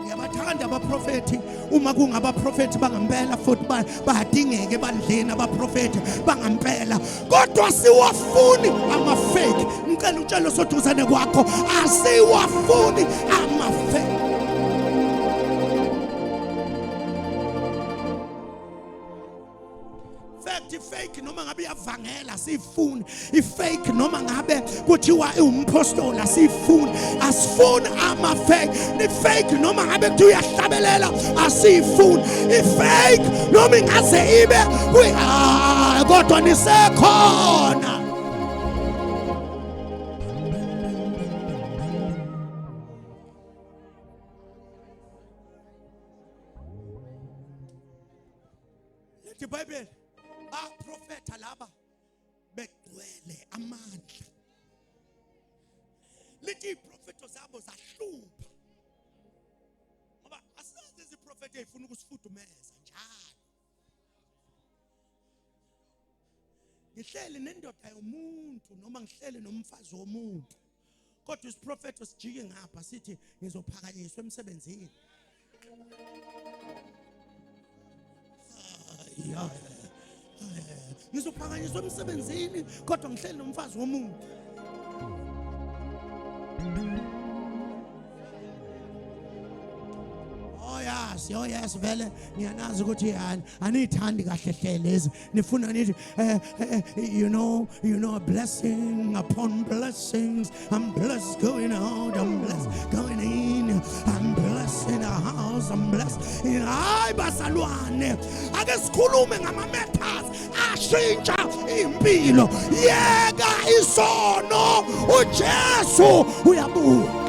Ngiyabathanda abaprofeti uma kungabaprofeti bangempela futhi bayadingeka ebandleni abaprofeti bangempela, kodwa siwafuni ama-fake. Ngicela utshele osoduzane kwakho asiwafuni ama-fake. Fake noma ngabe iyavangela sifuni, ifake noma ngabe kuthiwa umpostola sifuni, asifuni ama-fake. Ni fake noma ngabe kuthi uyahlabelela asifuni, ifake noma ingaze ibe kodwa nisekhona. Lethi iBhayibheli abaprofeta laba begcwele amandla. Lithi iprofeto zabo zahlupha. Ngoba asazi iziprofeto ezifuna ukusifudumeza njalo. Ngihleli nendoda yomuntu noma ngihleli nomfazi womuntu, kodwa isiprofeto sijike ngapha sithi ngizophakanyiswa emsebenzini. Ngizophakanyiswa emsebenzini kodwa ngihleli nomfazi womuntu. Oh yes vele ngiyanazi ukuthi yani anithandi kahle hle lezi nifuna nithi you know blessing upon blessings. I'm blessed going out, I'm blessed going in, I'm blessed in the house, I'm blessed in hayi basalwane ake sikhulume ngama matters ashintsha impilo. Yeka isono, uJesu uyabuya.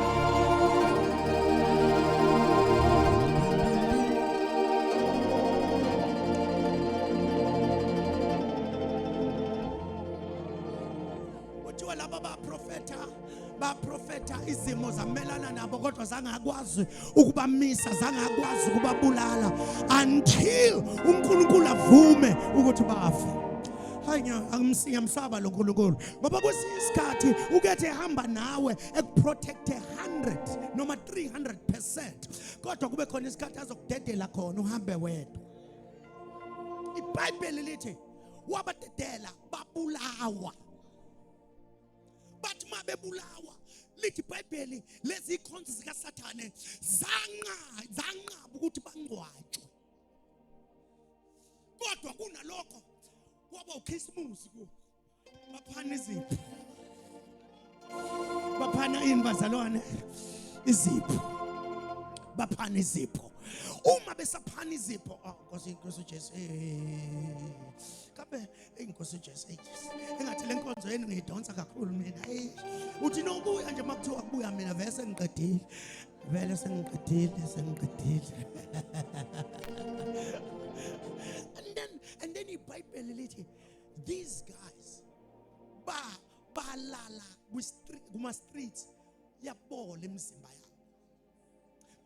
Baprofeta izimo zamelana nabo kodwa zangakwazi ukubamisa, zangakwazi ukubabulala until uNkulunkulu avume ukuthi bafe. Hayi ngiyamsaba lo Nkulunkulu ngoba kwesinye isikhathi ukethe ehamba nawe ekuprotect 100 noma 300% kodwa kube khona isikhathi azokudedela khona uhambe wedwa. iBhayibheli lithi wabadedela babulawa. But mabebulawa lithi iBhayibheli lezi ikhonzi zika Sathane zanqaba ukuthi bangcwatshwe. Kodwa kunalokho kwaba uKhisimusi ku baphana izipho. Baphana inbazalwane izipho. Baphana izipho. Uma besaphana izipho Nkosi uJesu kabe inkosi uJesu engathi le nkonzo yenu ngiyidonsa kakhulu mina uthi nobuya nje makuthiwa kubuya mina vese ngiqedile vele sengiqedile and then iBhayibheli lithi these guys balala kuma streets yabola imizimba yabo.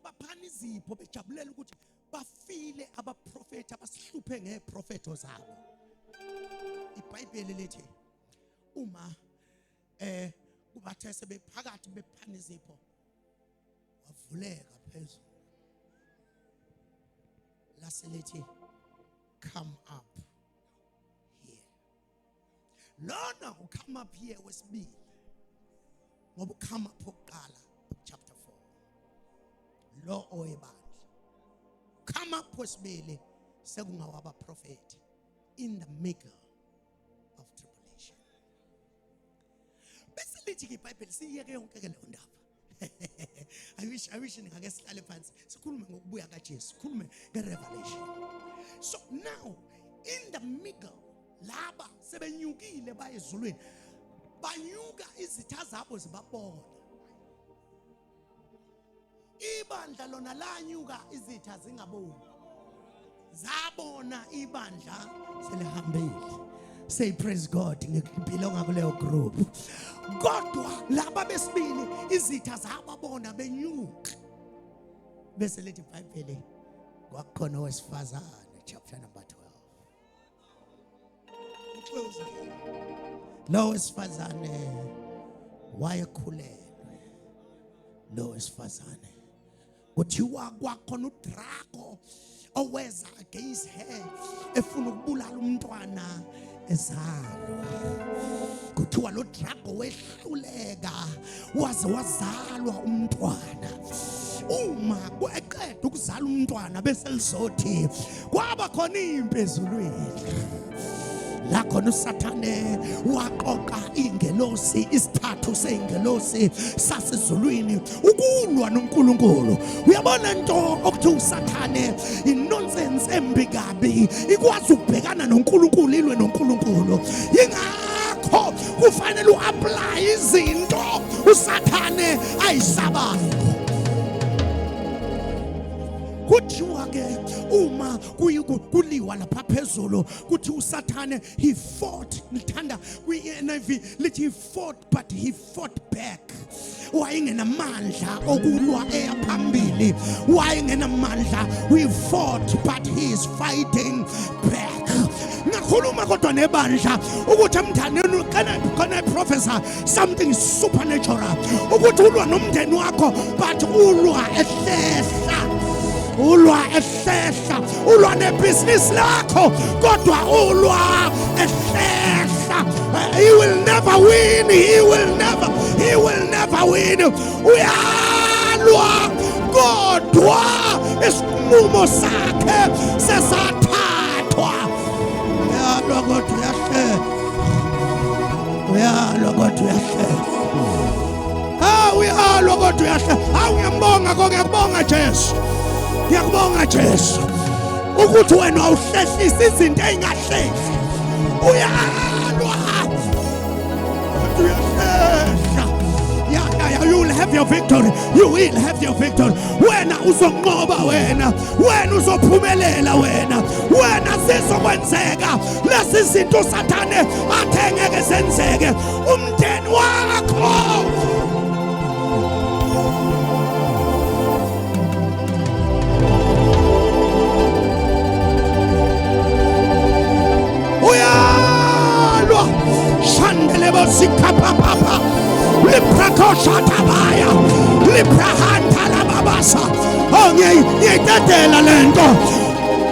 Baphana izipho bejabulela ukuthi bafile abaprofeti abasihluphe ngeprofeto zabo. iBhayibheli lithi uma kubathe sebephakathi bephana izipho wavuleka phezulu lase lithi come up here. Lona come up here wesibili ngoba come up oqala chapter 4 lo oyebandla. Come up wesibili sekungawaba prophet in the middle of tribulation. Bese lithi iBhayibheli siyeke yonke ke leyo ndaba. I wish ngake sihlale phansi sikhulume ngokubuya kaJesu, sikhulume ngerevelation. So now in the middle laba sebenyukile baye ezulwini banyuka izitha zabo zibabona. Ibandla lona lanyuka izitha zingaboni. Zabona ibandla selihambile. Say praise God ngibelonga kuleyo group. Kodwa laba besibili izitha zababona benyuka. Bese lethi iBhayibheli kwakhona owesifazane chapter number 12. Lo wesifazane wayekhulelwe. Lo wesifazane kuthiwa kwakhona uDrago oweza against her efuna ukubulala umntwana ezalwa. Kuthiwa lo Drago wehluleka waze wazalwa umntwana. Uma eqeda ukuzala umntwana bese lizothi kwaba khona impi ezulwini. La khona uSathane waqoqa ingelosi isithathu seingelosi sasezulwini ukulwa noNkulunkulu. Uyabona into okuthi uSathane inonsense embi kabi ikwazi ukubhekana noNkulunkulu ilwe noNkulunkulu. Ingakho kufanele uapply izinto uSathane ayisabayo. Kuthiwa ke uma kuliwa lapha phezulu kuthi uSathane he fought ngithanda kwiNIV lithi he fought but he fought back. Wayengenamandla okulwa eyaphambili, wayengenamandla, we fought but he is fighting back. Ngakhuluma kodwa nebandla ukuthi emntaneni can I prophesy something supernatural ukuthi ulwa nomndeni wakho but ulwa ehlehla. ulwa ehlehla, ulwa nebhizinisi lakho kodwa ulwa ehlehla. He will never win, he will never win. Uyalwa kodwa isinqumo sakhe sesathathwa. Uyalwa kodwa uyahlela, uyalwa kodwa uyahlela. Uyalwa kodwa uyahlela. Ngiyambonga konke, ngiyakubonga Jesu, ngiyakubonga Jesu ukuthi wena awuhlehlisi izinto ezingahlehli. Uyalwa kodwa uyahlela. You will have your victory. You will have your victory. Wena uzonqoba, wena uzophumelela, wena zizokwenzeka lezi zinto usathane athe ngeke zenzeke umndeni wakho. Uyalwa shandelebo sikapapapa Liprakosatabaya, Liprahantalababasa. Ngiyayidedela lento.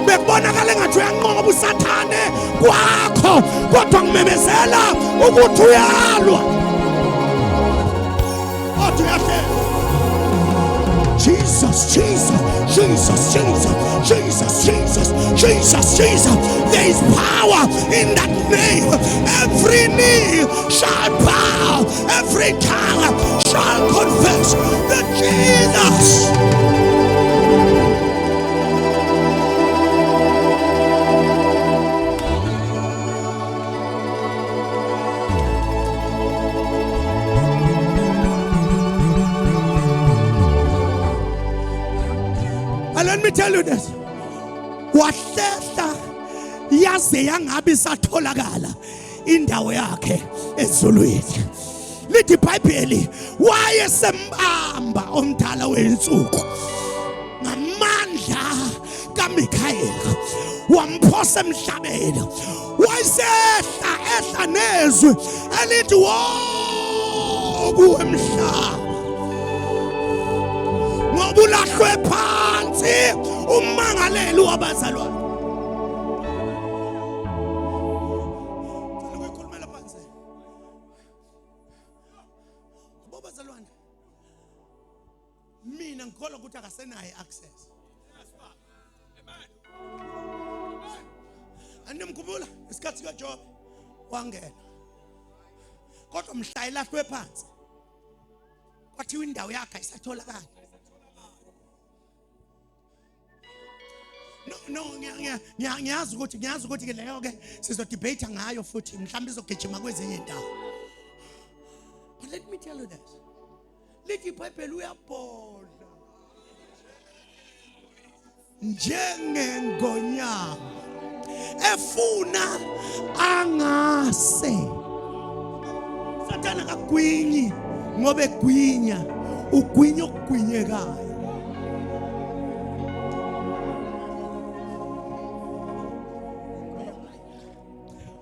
Bekubonakala engathi uyanqoba usathane kwakho, kodwa ngimemezela ukuthi uyalwa. Kodwa uyahlela. Jesus, Jesus, Jesus, Jesus, Jesus, Jesus, Jesus, Jesus. There is power in that name. Every knee shall bow, every tongue shall confess that Jesus. Let me tell you this. Wahlehla yaze yangabi satholakala indawo yakhe ezulwini. Lithi iBhayibheli wayesembamba omdala wensuku ngamandla kaMikhayeli wamphosa emhlabeni. Wayesehla nezwi elithi woku emhlaba ngobulahlwe phansi umangaleli wabazalwane. Ukuyikhulumela phansi abazalwane, mina ngikholwa ukuthi akasenayo access. Andimkhumbula isikhathi kaJob wangena kodwa mhla ilahlwe phansi kwathiwa indawo yakhe ayisatholakala. No, ngiyazi ukuthi ke leyo ke sizodebate ngayo futhi mhlawumbe izogijima kwezinye indawo. But let me tell you this. Lithi iBhayibheli uyabhodla njengengonyama efuna angase. Sathana akagwinyi ngoba egwinya, ugwinya okugwinyekayo.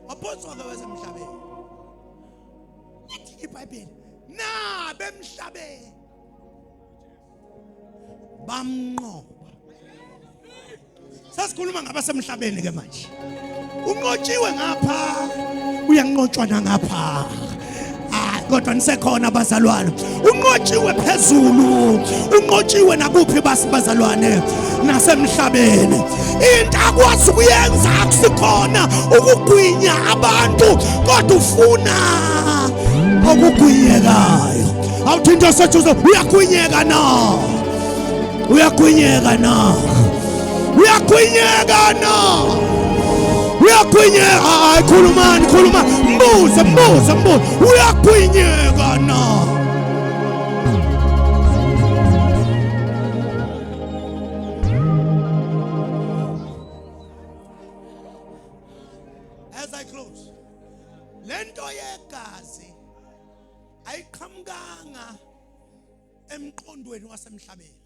Apostle wesemhlabeni. Lithi iBhayibheli nabe emhlabeni bamnqoba. Sasikhuluma ngabasemhlabeni ke manje. Unqotshiwe ngapha, uyanqotshwa ngapha. Kodwa nisekhona abazalwane. Unqotshiwe phezulu, unqotshiwe nakuphi bazalwane nasemhlabeni. Into akwazi ukuyenza akusikhona ukugwinya abantu kodwa ufuna okugwinyekayo. Awuthi into sethu uyagwinyeka na? Uyagwinyeka na? Uyagwinyeka na? Uyagwinyeka. Khuluma. Mbuze. Uyagwinyeka na? As I close, lento yegazi ayiqhamukanga emqondweni wasemhlabeni.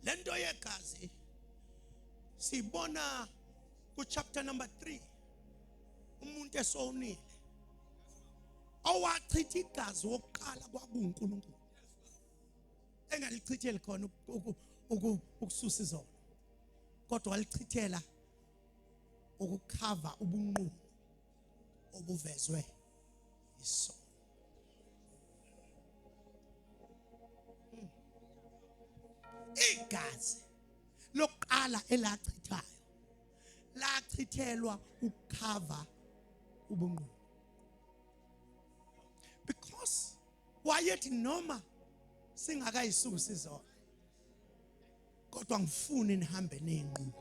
Lento yegazi sibona ku chapter number 3. Umuntu esonile owachitha igazi wokuqala kwakuNkulunkulu engalichitheli khona ukususa izono, kodwa walichithela ukukhava ubunqunu obuvezwe isono. Igazi lokuqala elachithayo lachithelwa ukukhava ubunqunu, because wayethi noma singakayisusi izono kodwa ngifuni nihambe nenqunu.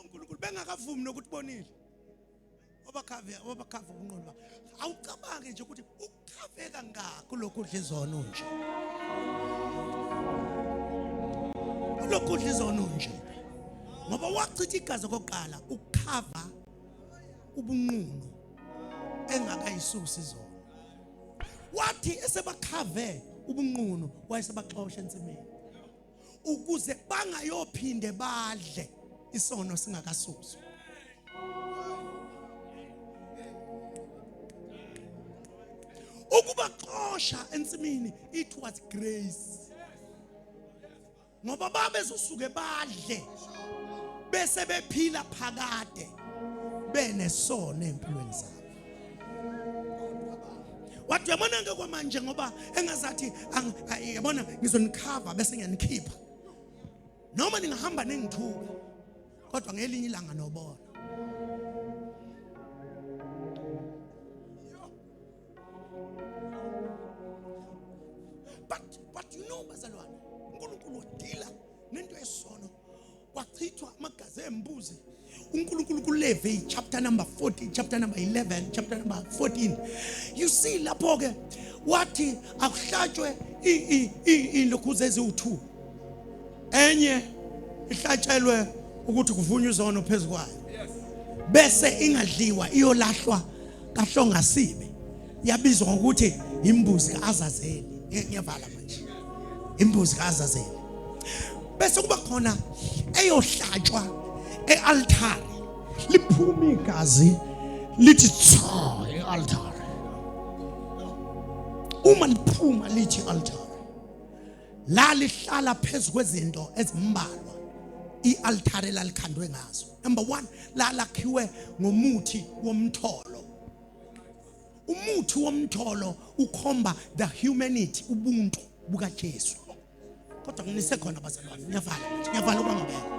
uNkulunkulu bengakavumi nokuthi bonile obakhava ubunqunu bakho. Awucabange nje ukuthi ukukhaveka ngakho lokhu udla izono nje, lokhu udla izono nje, ngoba wachitha igazi kokuqala ukukhava ubunqunu engakayisusi izono. Wathi esebakhave ubunqunu wayesebaxosha ensimini ukuze bangayophinde badle isono singakasuswa. Ukubaxosha ensimini, it was grace, ngoba babezosuke badle bese bephila phakade benesono empilweni zabo. Wathi yabona ngekwamanje ngoba engazathi yabona ngizonikhava bese ngiyanikhipha, noma ningahamba nengithuka kodwa ngelinye ilanga nobona. But you know bazalwane, uNkulunkulu udila nento yesono, wachithwa amagazi embuzi. uNkulunkulu kuLevi chapter number 40, chapter number 11, chapter number 14. You see lapho ke wathi akuhlatshwe ilokhuze eziwu2, enye ihlatshelwe ukuthi kuvunywe izono phezukwayo, bese ingadliwa iyolahlwa kaHlongasibe, yabizwa ngokuthi imbuzi kaAzazeli. Ngiyavala manje, imbuzi kaAzazeli. Bese kuba khona eyohlatshwa ealtar, liphuma igazi lithi cha ealtar. Uma liphuma lithi altar, la lihlala phezu kwezinto ezimbalwa ialtar elalikhandwe ngazo. Number 1, la lakhiwe ngomuthi womtholo. Umuthi womtholo ukhomba the humanity, ubuntu buka Jesu. Kodwa nginisekhona bazalwane, ngiyavala ukubangabeka.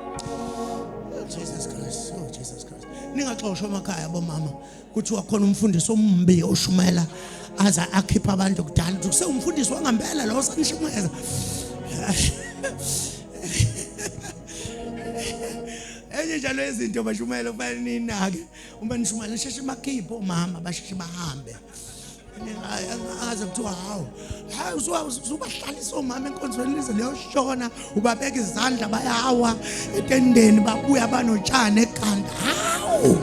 Jesus Christ, oh Jesus Christ. Ningaxoshwa emakhaya bomama kuthi wakhona umfundisi ombi oshumayela aza akhipha abantu kudala ukuthi kusewumfundisi wangempela lo sanishumeza. Enye njalo izinto bashumayela kufanele ninake uma nishumayela sheshe makhipho omama basheshe bahambe. Aze kuthiwa hawu uzobahlalisa omama enkonzweni lize liyoshona, ubabeka izandla bayawa etendeni babuya banotshana ekhanda. Hawu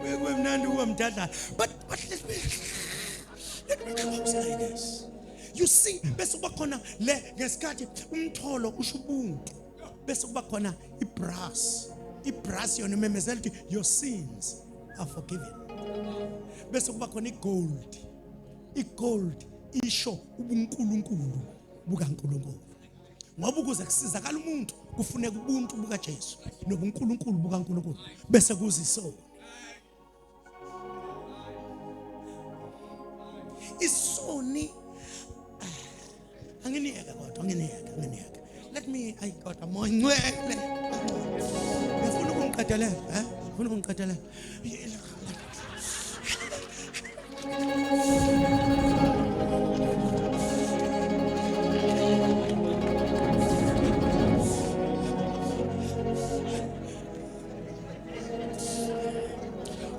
bekwemnandi kuba mdadla. But let me close like this. You see, bese kuba khona le ngesikhathi umtholo usho ubuntu, bese kuba khona ibrass yona imemezela ukuthi your sins are forgiven. Bese kuba khona igold isho ubuNkulunkulu bukaNkulunkulu, ngoba ukuze kusizakala umuntu kufuneka ubuntu buka Jesu nobuNkulunkulu bukaNkulunkulu, bese kuza isono. Isoni anginiyeka kodwa anginiyeka. Let me I got a more ngcwele. Ngifuna ukungiqedelela, ngifuna ukungiqedelela.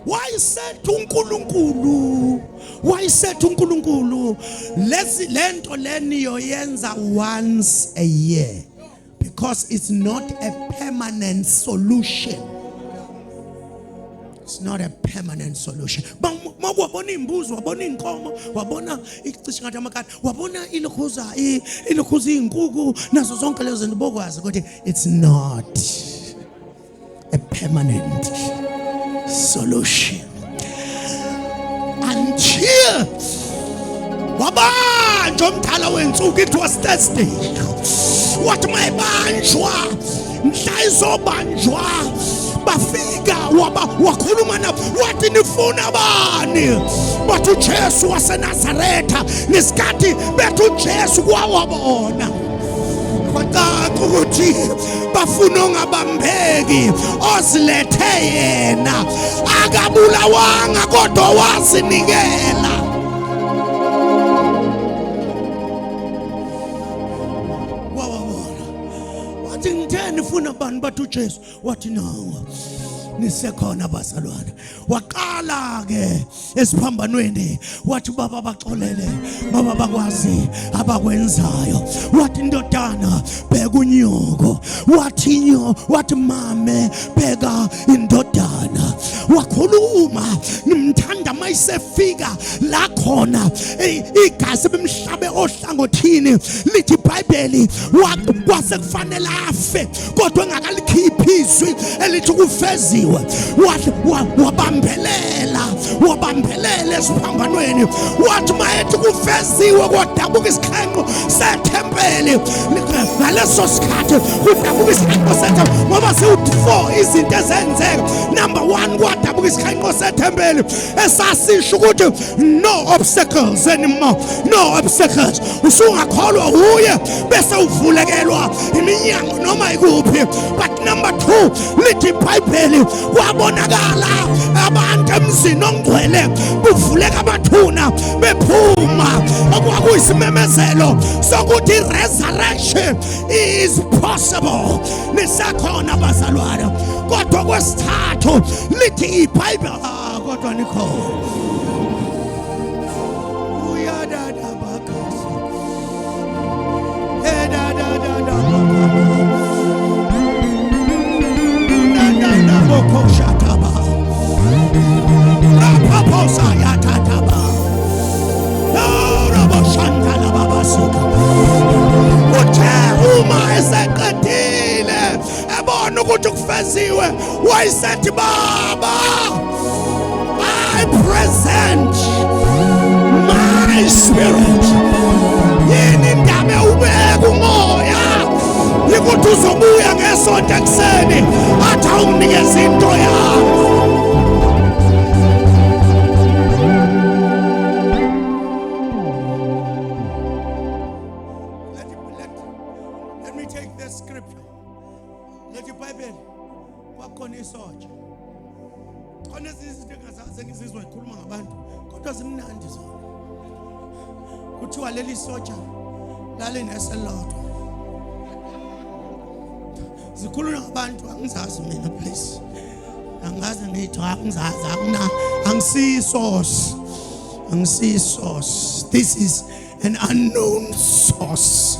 Why said uNkulunkulu? Why said uNkulunkulu lento leniyo yenza once a year? Because it's not a permanent solution. It's it's not a permanent solution. Wabona imbuzo, wabona inkomo, wabona icishe ngathi amakati, wabona ilokhuza inkukhu nazo zonke lezo zinto bokwazi ukuthi it's not a permanent solution until wabanjwa umdala wensuku. It was Thursday. Wathi mayibanjwa mhla izobanjwa bafika wakhuluma nabo wathi nifuna bani? Bathi uJesu waseNazaretha. Nisikhathi bethi uJesu kwawabona kwacaca ukuthi bafuna ongabambeki ozilethe yena, akabulawanga kodwa wazinikela. Wathi ngithe nifuna bani? Bathi uJesu. Wathi nawo nisekhona bazalwane. Waqala ke esiphambanweni wathi baba baxolele, baba bakwazi abakwenzayo. Wathi ndodana bheka unyoko, wathi mame bheka indodana. Wakhuluma nimthanda mayisefika la khona igazi bemhlabe ohlangothini lithi iBhayibheli kwase kufanele afe kodwa engakalikhiphi izwi elithi kufeziwe. Wabambelela esiphambanweni. Wathi mayethi kufeziwe kwadabuka isikhenqo sethempeli. Ngaleso sikhathi kudabuka isikhenqo sethempeli ngoba siwu-4 izinto ezenzeka. Number 1, kwadabuka isikhenqo sethempeli esasisho ukuthi no obstacles anymore, no obstacles. Usungakholwa uye bese uvulekelwa iminyango noma ikuphi. But number 2, lithi iBhayibheli kwabonakala abantu emzini ongcwele kuvuleka amathuna bephuma, okwakuyisimemezelo sokuthi resurrection is possible. Nisakhona bazalwane. Kodwa kwesithathu lithi iBhayibheli kodwa nikhona uyadada bakasi edadada bokoshataba rapaposa yatataba rabashantala babasika. Uthe uma eseqedile ebona ukuthi kufeziwe wayisethi baba, I present my spirit. Yini ndaba ubeka umoya ukuthi uzobuya ngesonto ekseni athi awunikeze into yakho. Let me take this scripture. Let your Bible wakhona isotsha. Khona izinto engazazi ngizizwa ikhuluma ngabantu kodwa zimnandi zona. Kuthiwa leli sotsha lalineselotho. Zikhuluma ngabantu angizazi mina please. Angazi ngithi angizazi angisi source. This is an unknown source.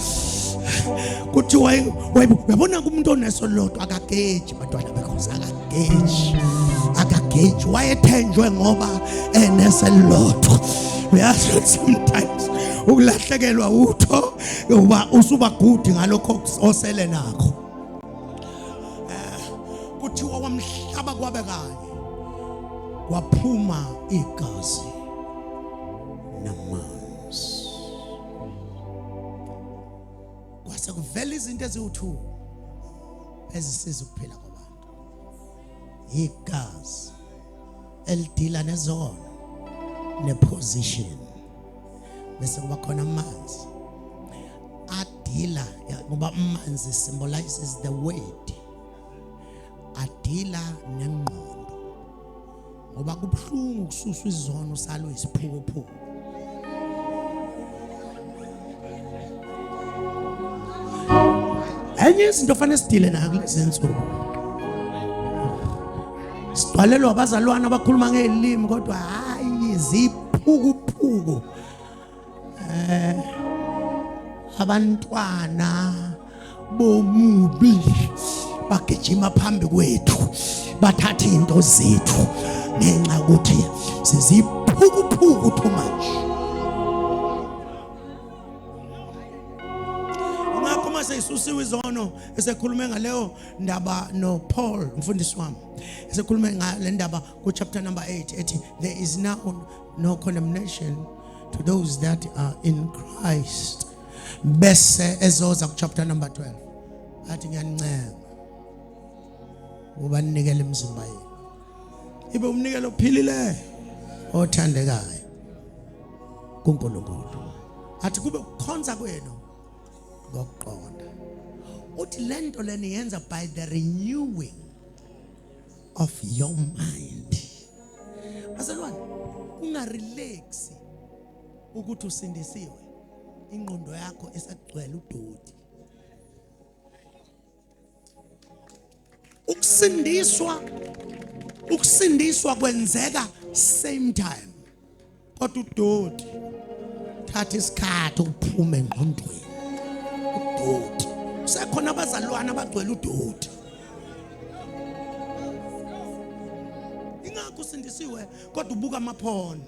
Kuthiwa uyabona kumuntu onesolotho akageji bantwana bekhosi akageji wayethenjwe ngoba eneselotho. Uyazi sometimes ukulahlekelwa utho uba usuba good ngalokho osele nakho. Kuthiwa wamhlaba kwabe kanye kwaphuma igazi namanzi. Kwase kuvela izinto eziwu2 ezisiza ukuphila kwabantu. Igazi elidila nezono neposition, bese kuba khona amanzi adila ngoba amanzi symbolizes the weight. Adila nengqondo ngoba kubhlungu ukususa izono salo isiphukuphuku. Enye izinto fanele sidile nayo kulezi nsuku, sidwalelwa abazalwane abakhuluma ngelimi kodwa hayi ziphukuphuku. Abantwana bomubi bagijima phambi kwethu bathatha into zethu ngenxa yokuthi siziphukuPhuku too much. Ngakho mase isusiwe izono esekhulume ngaleyo ndaba no Paul mfundisi wami esekhulume ngale ndaba ku chapter number 8 ethi there is now no condemnation to those that are in Christ. Bese ezoza ku chapter number 12 athi ngiyanicela uba ninikele imizimba yenu ibe umnikelo ophilileyo othandekayo kuNkulunkulu athi kube ukukhonza kwenu ngokuqonda uthi lento leni yenza by the renewing of your mind. Bazalwane ungarelax ukuthi usindisiwe ingqondo yakho esagcwele udoti. Ukusindiswa kwenzeka same time kodwa udoti thatha isikhathi ukuphume engqondweni. Udoti sekhona abazalwane abagcwele udoti ingakho usindisiwe kodwa ubuka amaphono.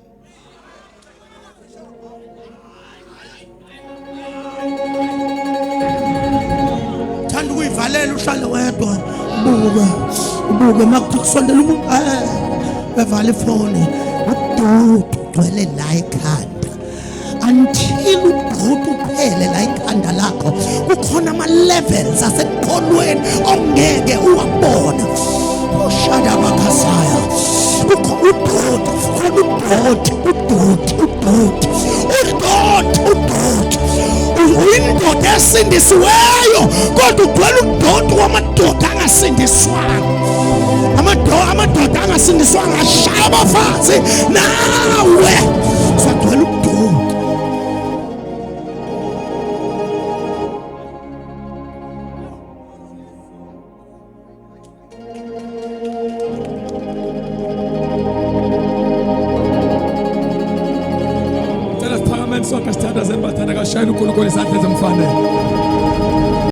Thanda ukuyivalela uhlale wedwa ubuke makusondela umuntu bevala ifoni udoti ugcwele la ekhanda until udoti uphele la ekhanda lakho kukhona ama levels asekholweni ongeke uwabona. Ushada bakasaya udoti uyindoda esindisiweyo kodwa ugcwele udoti wamadoda angasindiswanga. Amadoda angasindiswanga ashaya abafazi nawe sagcwele udoti. Sonke sithandwa zembathana kashayina uNkulunkulu isandla ezimfanele.